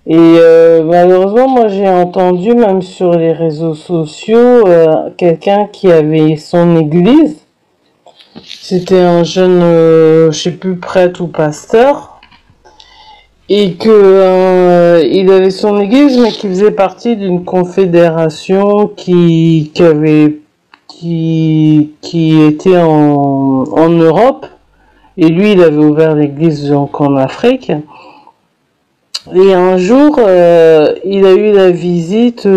Et malheureusement, moi j'ai entendu même sur les réseaux sociaux quelqu'un qui avait son église. C'était un jeune, je sais plus, prêtre ou pasteur, et que il avait son église, mais qui faisait partie d'une confédération qui était en Europe, et lui il avait ouvert l'église donc en Afrique. Et un jour, il a eu la visite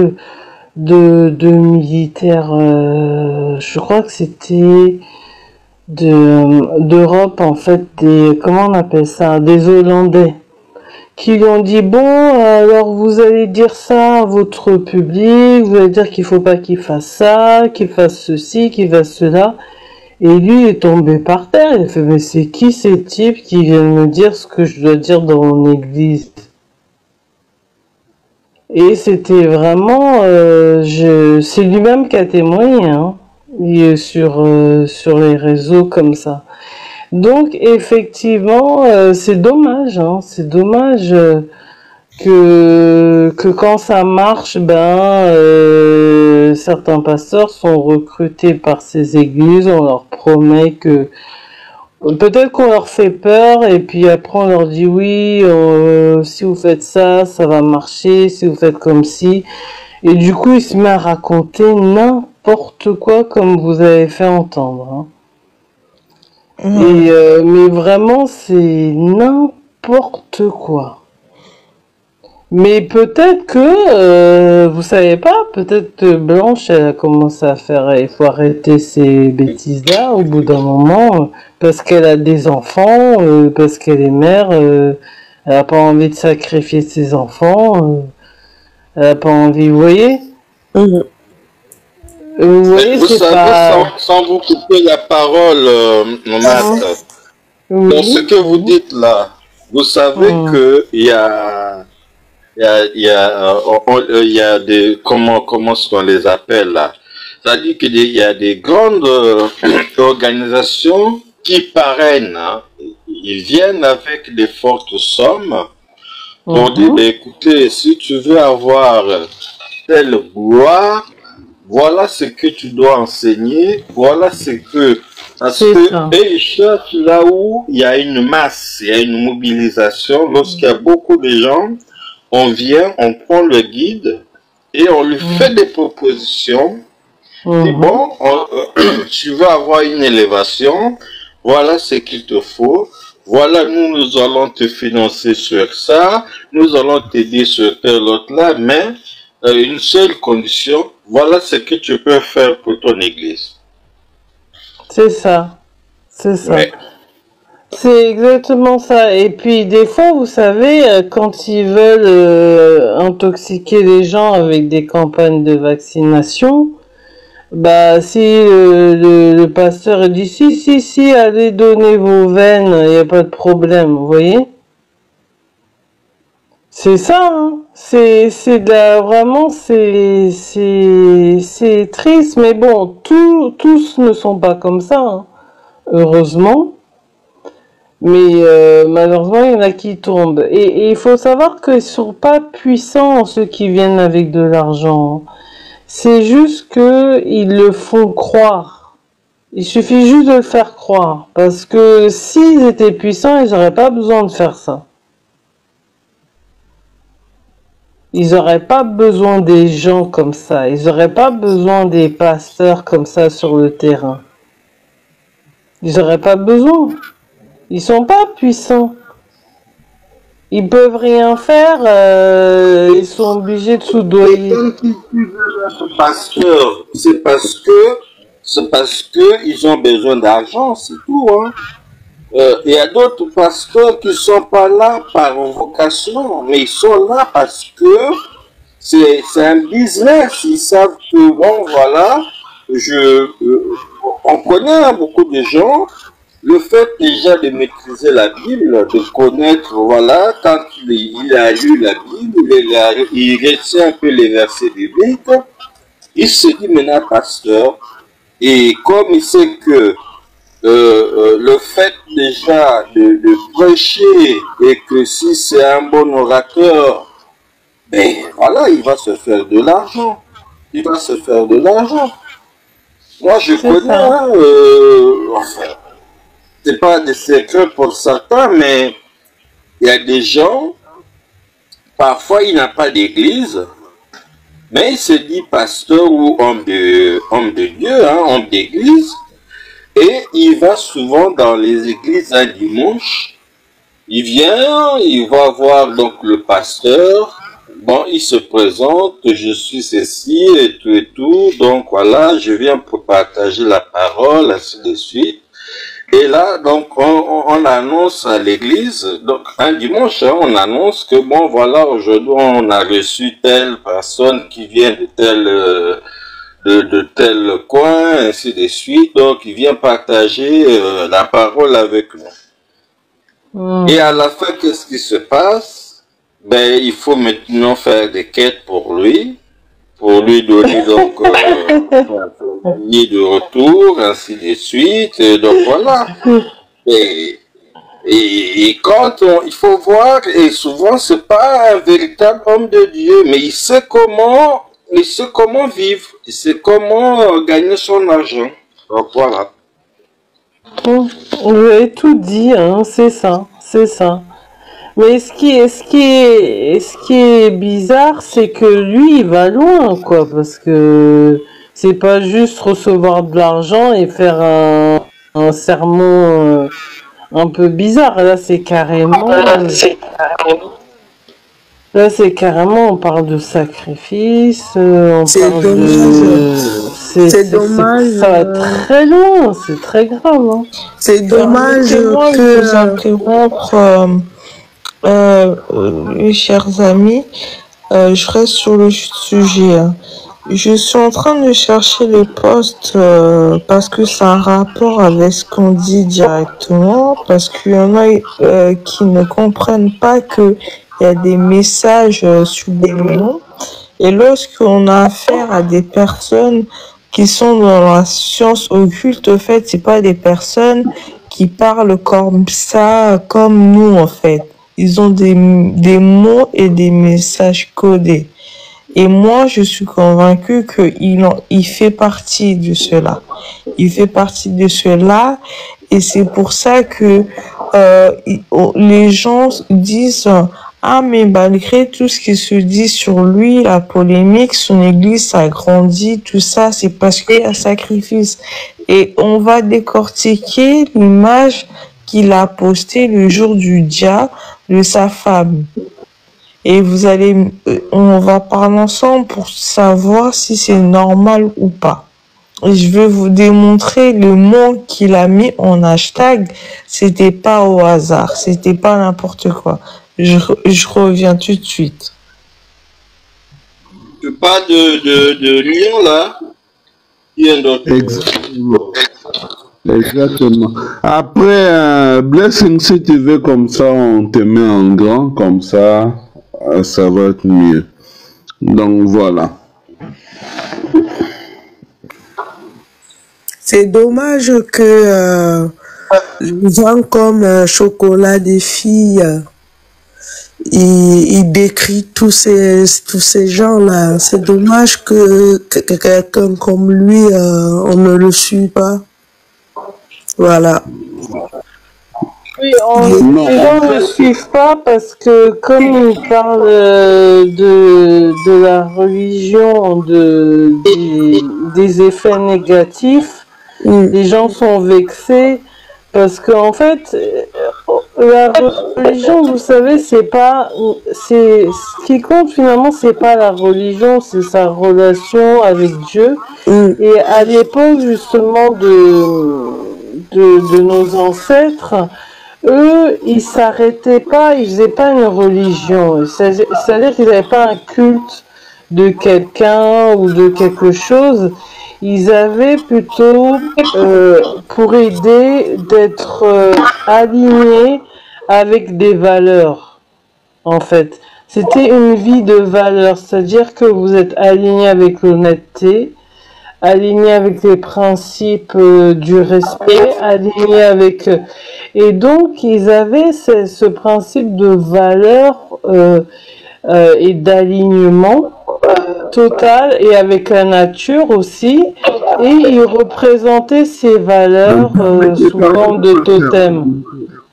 de militaires, je crois que c'était d'Europe, en fait, comment on appelle ça, des Hollandais, qui lui ont dit, bon, alors vous allez dire ça à votre public, vous allez dire qu'il faut pas qu'il fasse ça, qu'il fasse ceci, qu'il fasse cela. Et lui il est tombé par terre, il a fait, mais c'est qui ces types qui viennent me dire ce que je dois dire dans mon église? Et c'était vraiment, c'est lui-même qui a témoigné, hein, sur les réseaux comme ça. Donc effectivement, c'est dommage, hein, c'est dommage que quand ça marche, certains pasteurs sont recrutés par ces églises, on leur promet que peut-être qu'on leur fait peur, et puis après on leur dit oui, si vous faites ça, ça va marcher, si vous faites comme ci. Et du coup, il se met à raconter n'importe quoi comme vous avez fait entendre. Hein. Mais vraiment, c'est n'importe quoi. Mais peut-être que, vous savez pas, peut-être que Blanche, elle a commencé à faire, il faut arrêter ces bêtises-là au bout d'un moment, parce qu'elle a des enfants, parce qu'elle est mère, elle a pas envie de sacrifier ses enfants, elle a pas envie, vous voyez? Vous voyez, Vous c'est savez, pas... sans vous couper la parole, Matt, dans ce Oui. que vous dites là, vous savez que il y a des, comment est-ce qu'on les appelle là? C'est-à-dire qu'il y a des grandes organisations qui parrainent, hein. ils viennent avec des fortes sommes pour dire, ben, écoutez, si tu veux avoir telle gloire, voilà ce que tu dois enseigner, voilà ce que... Parce que eux, ils cherchent là où il y a une masse, il y a une mobilisation. Lorsqu'il y a beaucoup de gens, on vient, on prend le guide et on lui fait des propositions. Et bon, tu veux avoir une élévation, voilà ce qu'il te faut. Voilà, nous allons te financer sur ça, nous allons t'aider sur tel autre là, mais une seule condition, voilà ce que tu peux faire pour ton église. C'est ça, c'est ça. Ouais. C'est exactement ça. Et puis des fois, vous savez, quand ils veulent intoxiquer les gens avec des campagnes de vaccination, bah si le pasteur dit si, allez donner vos veines, il n'y a pas de problème, vous voyez? C'est ça, hein. C'est vraiment c'est triste, mais bon, tous ne sont pas comme ça, hein, heureusement. Mais malheureusement, il y en a qui tombent. Et il faut savoir qu'ils ne sont pas puissants, ceux qui viennent avec de l'argent. C'est juste qu'ils le font croire. Il suffit juste de le faire croire. Parce que s'ils étaient puissants, ils n'auraient pas besoin de faire ça. Ils n'auraient pas besoin des gens comme ça. Ils n'auraient pas besoin des pasteurs comme ça sur le terrain. Ils n'auraient pas besoin. Ils sont pas puissants. Ils peuvent rien faire. Ils sont obligés de soudoyer. Pasteur, c'est parce que ils ont besoin d'argent, c'est tout. Hein. Il y a d'autres pasteurs qui sont pas là par vocation, mais ils sont là parce que c'est un business. Ils savent que bon, voilà, on connaît beaucoup de gens. Le fait déjà de maîtriser la Bible, de connaître, voilà, quand il a lu la Bible, il retient un peu les versets bibliques, il se dit maintenant pasteur, et comme il sait que le fait déjà de prêcher, et que si c'est un bon orateur, ben voilà, il va se faire de l'argent. Il va se faire de l'argent. Moi, je connais, hein, enfin, c'est pas des secrets pour certains, mais il y a des gens, parfois il n'a pas d'église, mais il se dit pasteur ou homme de Dieu, hein, homme d'église, et il va souvent dans les églises un dimanche, il vient, il va voir donc le pasteur, bon, il se présente, je suis ceci et tout, donc voilà, je viens pour partager la parole, ainsi de suite. Et là, donc, on annonce à l'église, donc un dimanche, hein, on annonce que bon, voilà, aujourd'hui, on a reçu telle personne qui vient de tel coin, ainsi de suite, donc il vient partager la parole avec nous. Et à la fin, qu'est-ce qui se passe? Ben, il faut maintenant faire des quêtes pour lui donner donc un billet de retour, ainsi de suite, et donc voilà. Et quand il faut voir, et souvent c'est pas un véritable homme de Dieu, mais il sait comment vivre, il sait comment gagner son argent. Donc voilà. Vous avez tout dit, hein, c'est ça. Mais ce qui est bizarre, c'est que lui, il va loin, quoi, parce que c'est pas juste recevoir de l'argent et faire un sermon un peu bizarre. Là, c'est carrément, on parle de sacrifice, on parle de... C'est dommage. Ça va très loin, c'est très grave. Hein. C'est dommage que vous interrompre. Chers amis, je reste sur le sujet. Je suis en train de chercher les posts parce que ça a un rapport avec ce qu'on dit directement, parce qu'il y en a qui ne comprennent pas qu'il y a des messages subliminaux. Et lorsqu'on a affaire à des personnes qui sont dans la science occulte, en fait, c'est pas des personnes qui parlent comme ça, comme nous en fait. Ils ont des mots et des messages codés. Et moi, je suis convaincue qu'il fait partie de cela. Il fait partie de cela, et c'est pour ça que les gens disent ah, mais malgré tout ce qui se dit sur lui, la polémique, son église s'agrandit, tout ça, c'est parce qu'il y a sacrifice. Et on va décortiquer l'image qu'il a postée le jour du dia de sa femme. Et on va parler ensemble pour savoir si c'est normal ou pas. Et je vais vous démontrer le mot qu'il a mis en hashtag. C'était pas au hasard, c'était pas n'importe quoi. Je reviens tout de suite. Tu parles de Lyon, là? Exactement. Après, Blessing, si tu veux comme ça, on te met en grand, comme ça, ça va être mieux. Donc voilà. C'est dommage que les gens comme Chocolat des filles, il décrit tous ces gens-là. C'est dommage que quelqu'un comme lui, on ne le suit pas. Voilà. Oui, les gens ne le suivent pas parce que comme il parle de la religion, des effets négatifs, les gens sont vexés parce qu'en fait, la religion, vous savez, ce qui compte finalement, c'est pas la religion, c'est sa relation avec Dieu. Et à l'époque justement de nos ancêtres, eux, ils s'arrêtaient pas, ils faisaient pas une religion. C'est-à-dire qu'ils n'avaient pas un culte de quelqu'un ou de quelque chose. Ils avaient plutôt, pour aider, d'être alignés avec des valeurs, en fait. C'était une vie de valeurs, c'est-à-dire que vous êtes aligné avec l'honnêteté, aligné avec les principes du respect, aligné avec... et donc, ils avaient ce principe de valeur et d'alignement total, et avec la nature aussi, et ils représentaient ces valeurs sous forme de totem.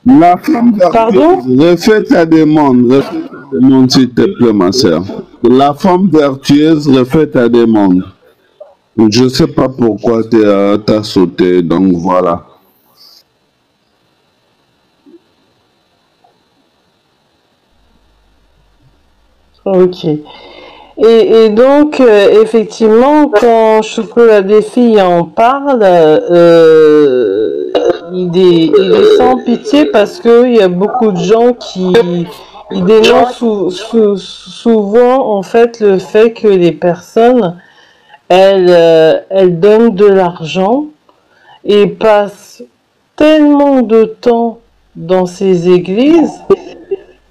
La femme vertueuse, refais ta demande, s'il te plaît, ma soeur. La femme vertueuse, refais ta demande. Je sais pas pourquoi t'as sauté, donc voilà. Ok. Et donc, effectivement, quand Chocolat des filles en parle, il est sans pitié parce qu'il y a beaucoup de gens qui dénoncent souvent en fait le fait que les personnes elles donnent de l'argent et passent tellement de temps dans ces églises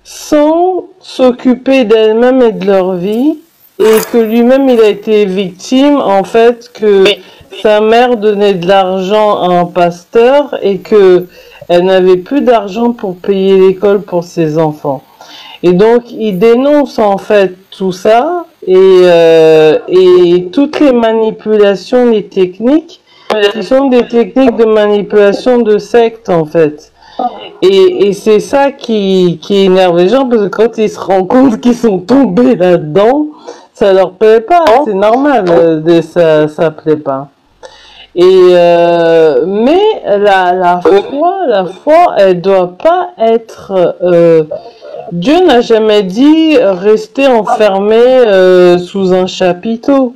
sans s'occuper d'elles-mêmes et de leur vie, et que lui-même il a été victime en fait que sa mère donnait de l'argent à un pasteur et que elle n'avait plus d'argent pour payer l'école pour ses enfants. Et donc il dénonce en fait tout ça et toutes les manipulations, les techniques qui sont des techniques de manipulation de secte en fait. Et c'est ça qui énerve les gens, parce que quand ils se rendent compte qu'ils sont tombés là-dedans, ça leur plaît pas, c'est normal, ça plaît pas. Et mais la foi, elle doit pas être... Dieu n'a jamais dit rester enfermé sous un chapiteau.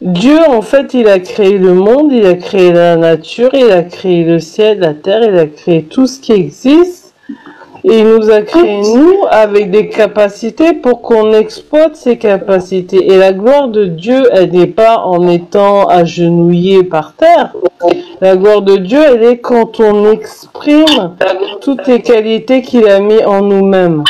Dieu, en fait, il a créé le monde, il a créé la nature, il a créé le ciel, la terre, il a créé tout ce qui existe. Et il nous a créé, nous, avec des capacités pour qu'on exploite ces capacités. Et la gloire de Dieu, elle n'est pas en étant agenouillé par terre. La gloire de Dieu, elle est quand on exprime toutes les qualités qu'il a mis en nous-mêmes.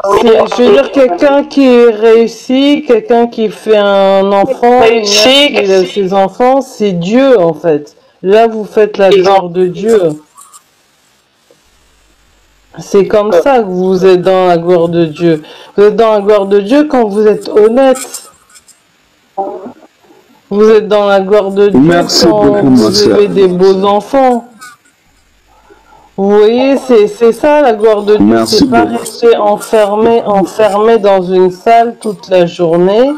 Je veux dire, quelqu'un qui réussit, quelqu'un qui fait un enfant, une mère qui élève ses enfants, c'est Dieu en fait. Là, vous faites la gloire de Dieu. C'est comme ça que vous êtes dans la gloire de Dieu. Vous êtes dans la gloire de Dieu quand vous êtes honnête. Vous êtes dans la gloire de Dieu Merci quand beaucoup, ma vous sœur. avez des beaux enfants. Vous voyez, c'est ça la gloire de Dieu. Merci C'est pas beaucoup. rester enfermé dans une salle toute la journée,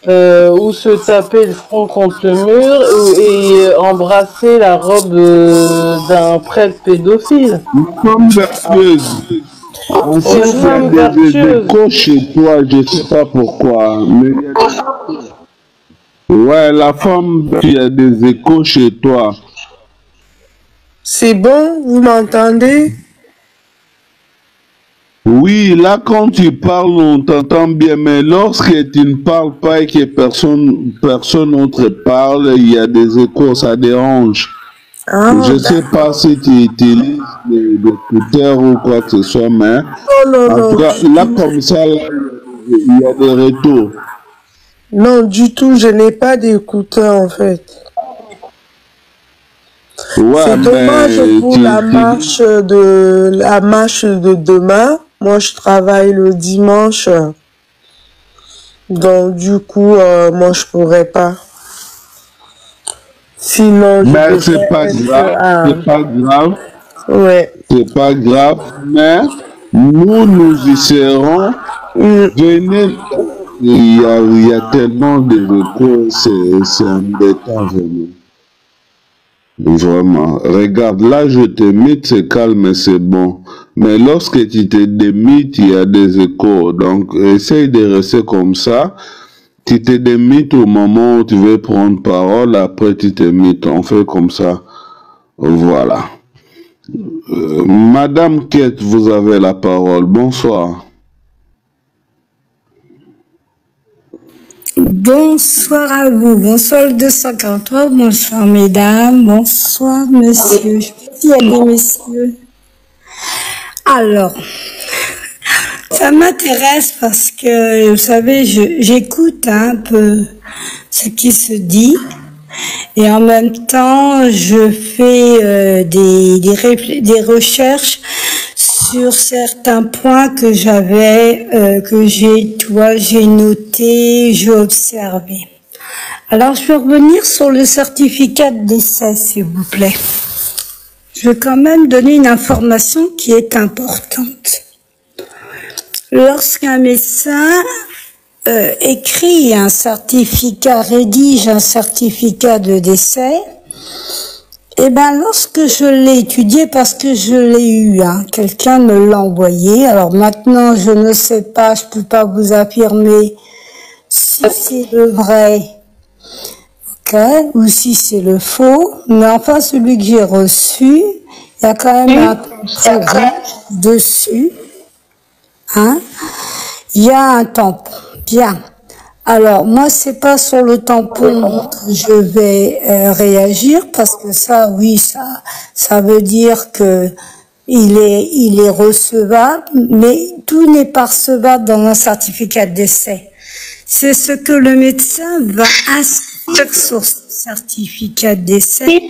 ou se taper le front contre le mur et embrasser la robe d'un prêtre pédophile. Une femme vertueuse. En fait, Une il y femme a des vertueuse. échos chez toi, je ne sais pas pourquoi. Mais il y a ouais, la femme, il y a des échos chez toi. C'est bon, vous m'entendez? Oui, là, quand tu parles, on t'entend bien, mais lorsque tu ne parles pas et que personne autre parle, il y a des échos, ça dérange. Ah, Je ne sais pas si tu utilises des écouteurs ou quoi que ce soit, mais non, en non, tout cas, là, comme ça, là, il y a des retours. non, du tout, je n'ai pas d'écouteur en fait. Ouais, C'est dommage mais pour la marche de demain. Moi, je travaille le dimanche. Donc, du coup, moi, je pourrais pas. Sinon, je mais c'est devrais pas être grave, c'est pas grave, ouais. c'est pas grave, mais nous y serons. Venez, il y a tellement de recours, c'est embêtant vraiment. Vraiment. Regarde, là je te mute, c'est calme, c'est bon. Mais lorsque tu te démites, il y a des échos. Donc, essaye de rester comme ça. Tu te démites au moment où tu veux prendre parole, après tu te mites. On fait comme ça. Voilà. Madame Kate, vous avez la parole. Bonsoir. Bonsoir à vous, bonsoir le 243, bonsoir mesdames, bonsoir messieurs, il y a des messieurs. Alors, ça m'intéresse parce que, vous savez, j'écoute un peu ce qui se dit et en même temps, je fais des recherches sur certains points que j'ai noté, j'ai observé. Alors, je vais revenir sur le certificat de décès, s'il vous plaît. Je vais quand même donner une information qui est importante. Lorsqu'un médecin rédige un certificat de décès, eh ben, lorsque je l'ai étudié, parce que je l'ai eu, quelqu'un me l'a envoyé. Alors maintenant, je ne sais pas, je peux pas vous affirmer si c'est le vrai, ou si c'est le faux. Mais enfin, celui que j'ai reçu, il y a quand même un tampon dessus, Il y a un tampon. Bien. Alors, moi, c'est pas sur le tampon que je vais réagir, parce que ça, oui, ça veut dire que il est recevable, mais tout n'est pas recevable dans un certificat de décès. C'est ce que le médecin va inscrire sur ce certificat de décès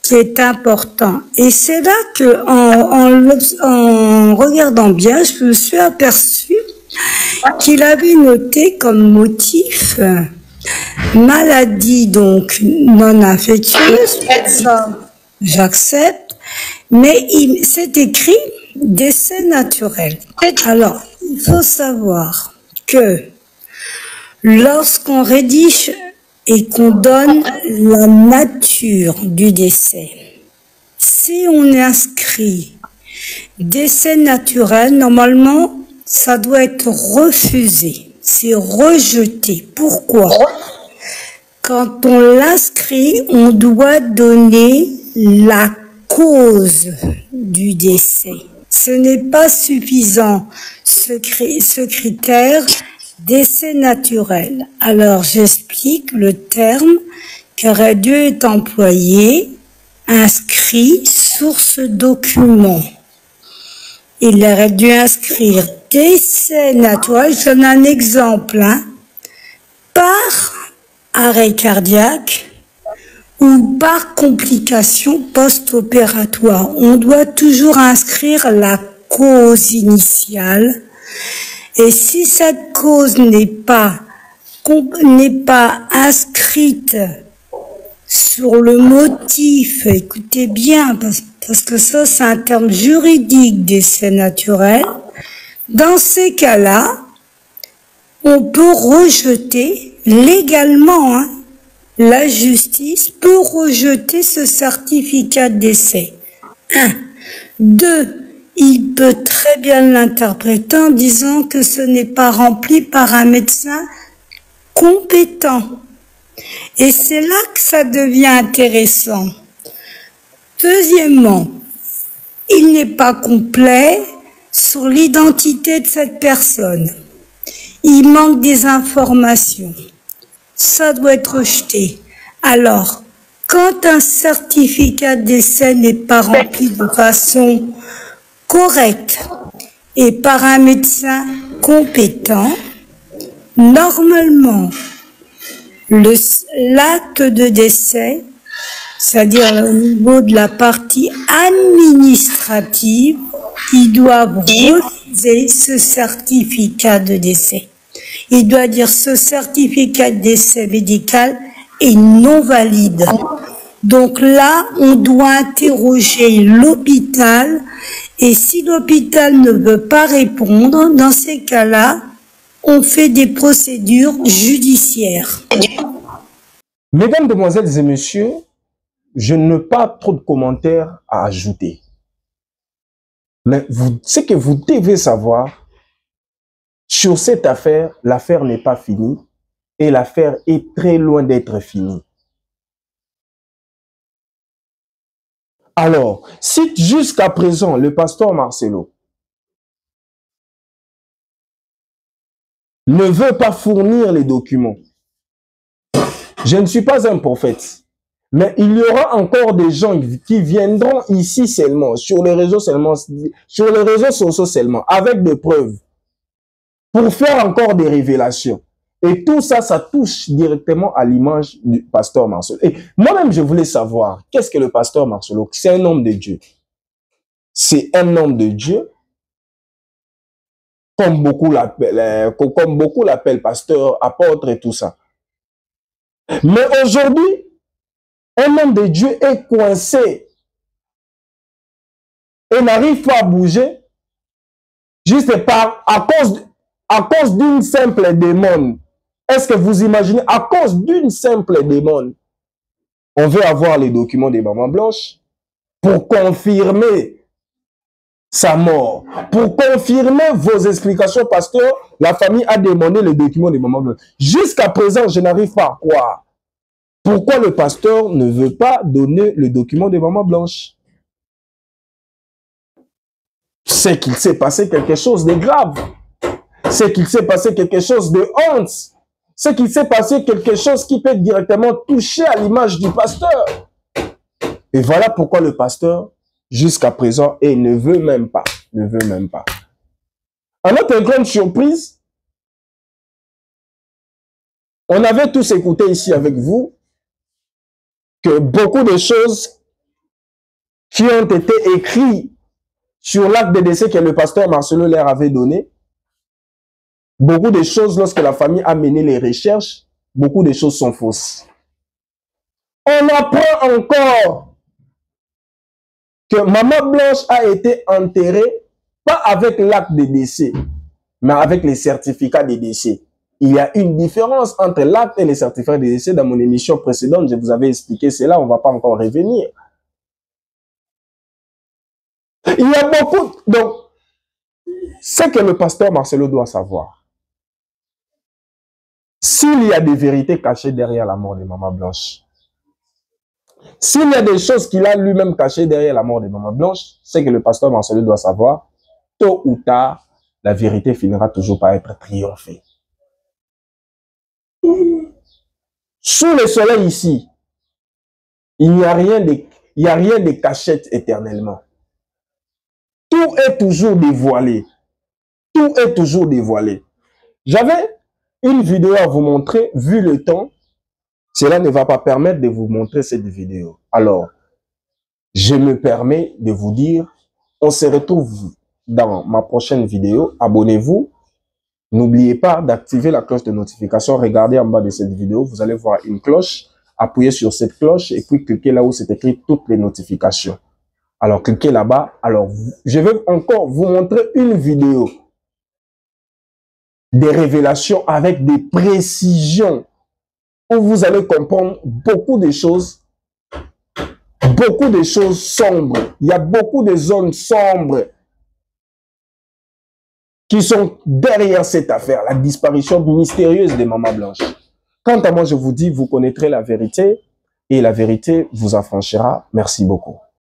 qui est important. Et c'est là que, en regardant bien, je me suis aperçue qu'il avait noté comme motif maladie donc non infectieuse, ça j'accepte, mais c'est écrit décès naturel. Alors, il faut savoir que lorsqu'on rédige et qu'on donne la nature du décès, si on inscrit décès naturel, normalement, ça doit être refusé, c'est rejeté. Pourquoi? Quand on l'inscrit, on doit donner la cause du décès. Ce n'est pas suffisant, ce critère décès naturel. Alors j'explique le terme qui aurait dû être employé, inscrit sur ce document. Il aurait dû inscrire décès naturel, je donne un exemple, hein, par arrêt cardiaque ou par complication post-opératoire. On doit toujours inscrire la cause initiale. Et si cette cause n'est pas inscrite sur le motif, écoutez bien, parce que ça c'est un terme juridique décès naturel, dans ces cas-là, on peut rejeter légalement, hein, la justice peut rejeter ce certificat de décès. 1. 2. Il peut très bien l'interpréter en disant que ce n'est pas rempli par un médecin compétent. Et c'est là que ça devient intéressant. Deuxièmement, il n'est pas complet sur l'identité de cette personne. Il manque des informations. Ça doit être rejeté. Alors, quand un certificat de décès n'est pas rempli de façon correcte et par un médecin compétent, normalement, l'acte de décès, c'est-à-dire au niveau de la partie administrative, ils doivent refuser ce certificat de décès. Il doit dire ce certificat de décès médical est non valide. Donc là, on doit interroger l'hôpital et si l'hôpital ne veut pas répondre, dans ces cas-là, on fait des procédures judiciaires. Mesdames, demoiselles et messieurs, je n'ai pas trop de commentaires à ajouter. Mais ce que vous devez savoir, sur cette affaire, l'affaire n'est pas finie et l'affaire est très loin d'être finie. Alors, si jusqu'à présent, le pasteur Marcelo ne veut pas fournir les documents, je ne suis pas un prophète, mais il y aura encore des gens qui viendront ici seulement, sur les réseaux sociaux seulement, avec des preuves, pour faire encore des révélations. Et tout ça, ça touche directement à l'image du pasteur Marcelo. Et moi-même, je voulais savoir, qu'est-ce que le pasteur Marcelo? C'est un homme de Dieu. C'est un homme de Dieu, comme beaucoup l'appellent pasteur, apôtre et tout ça. Mais aujourd'hui, un homme de Dieu est coincé et n'arrive pas à bouger juste à cause d'une simple démon. Est-ce que vous imaginez, à cause d'une simple démon, on veut avoir les documents des mamans blanches pour confirmer sa mort, pour confirmer vos explications parce que la famille a demandé les documents des mamans blanches. Jusqu'à présent, je n'arrive pas à croire. Pourquoi le pasteur ne veut pas donner le document des mamans blanches? C'est qu'il s'est passé quelque chose de grave. C'est qu'il s'est passé quelque chose de honte. C'est qu'il s'est passé quelque chose qui peut directement toucher à l'image du pasteur. Et voilà pourquoi le pasteur, jusqu'à présent, ne veut même pas. À notre grande surprise, on avait tous écouté ici avec vous que beaucoup de choses qui ont été écrites sur l'acte de décès que le pasteur Marcelo leur avait donné, beaucoup de choses, lorsque la famille a mené les recherches, beaucoup de choses sont fausses. On apprend encore que Maman Blanche a été enterrée, pas avec l'acte de décès, mais avec les certificats de décès. Il y a une différence entre l'acte et les certificats de décès. Dans mon émission précédente, je vous avais expliqué cela, on ne va pas encore revenir. Il y a beaucoup... Donc, ce que le pasteur Marcelo doit savoir, s'il y a des vérités cachées derrière la mort de Maman Blanche, s'il y a des choses qu'il a lui-même cachées derrière la mort de Maman Blanche, c'est que le pasteur Marcelo doit savoir, tôt ou tard, la vérité finira toujours par être triomphée. Sous le soleil ici, il n'y a rien de cachette éternellement. Tout est toujours dévoilé. Tout est toujours dévoilé. J'avais une vidéo à vous montrer, vu le temps, cela ne va pas permettre de vous montrer cette vidéo. Alors, je me permets de vous dire, on se retrouve dans ma prochaine vidéo. Abonnez-vous. N'oubliez pas d'activer la cloche de notification. Regardez en bas de cette vidéo, vous allez voir une cloche. Appuyez sur cette cloche et puis cliquez là où c'est écrit toutes les notifications. Alors, cliquez là-bas. Alors, je vais encore vous montrer une vidéo des révélations avec des précisions où vous allez comprendre beaucoup de choses sombres. Il y a beaucoup de zones sombres qui sont derrière cette affaire, la disparition mystérieuse de Maman Blanche. Quant à moi, je vous dis, vous connaîtrez la vérité et la vérité vous affranchira. Merci beaucoup.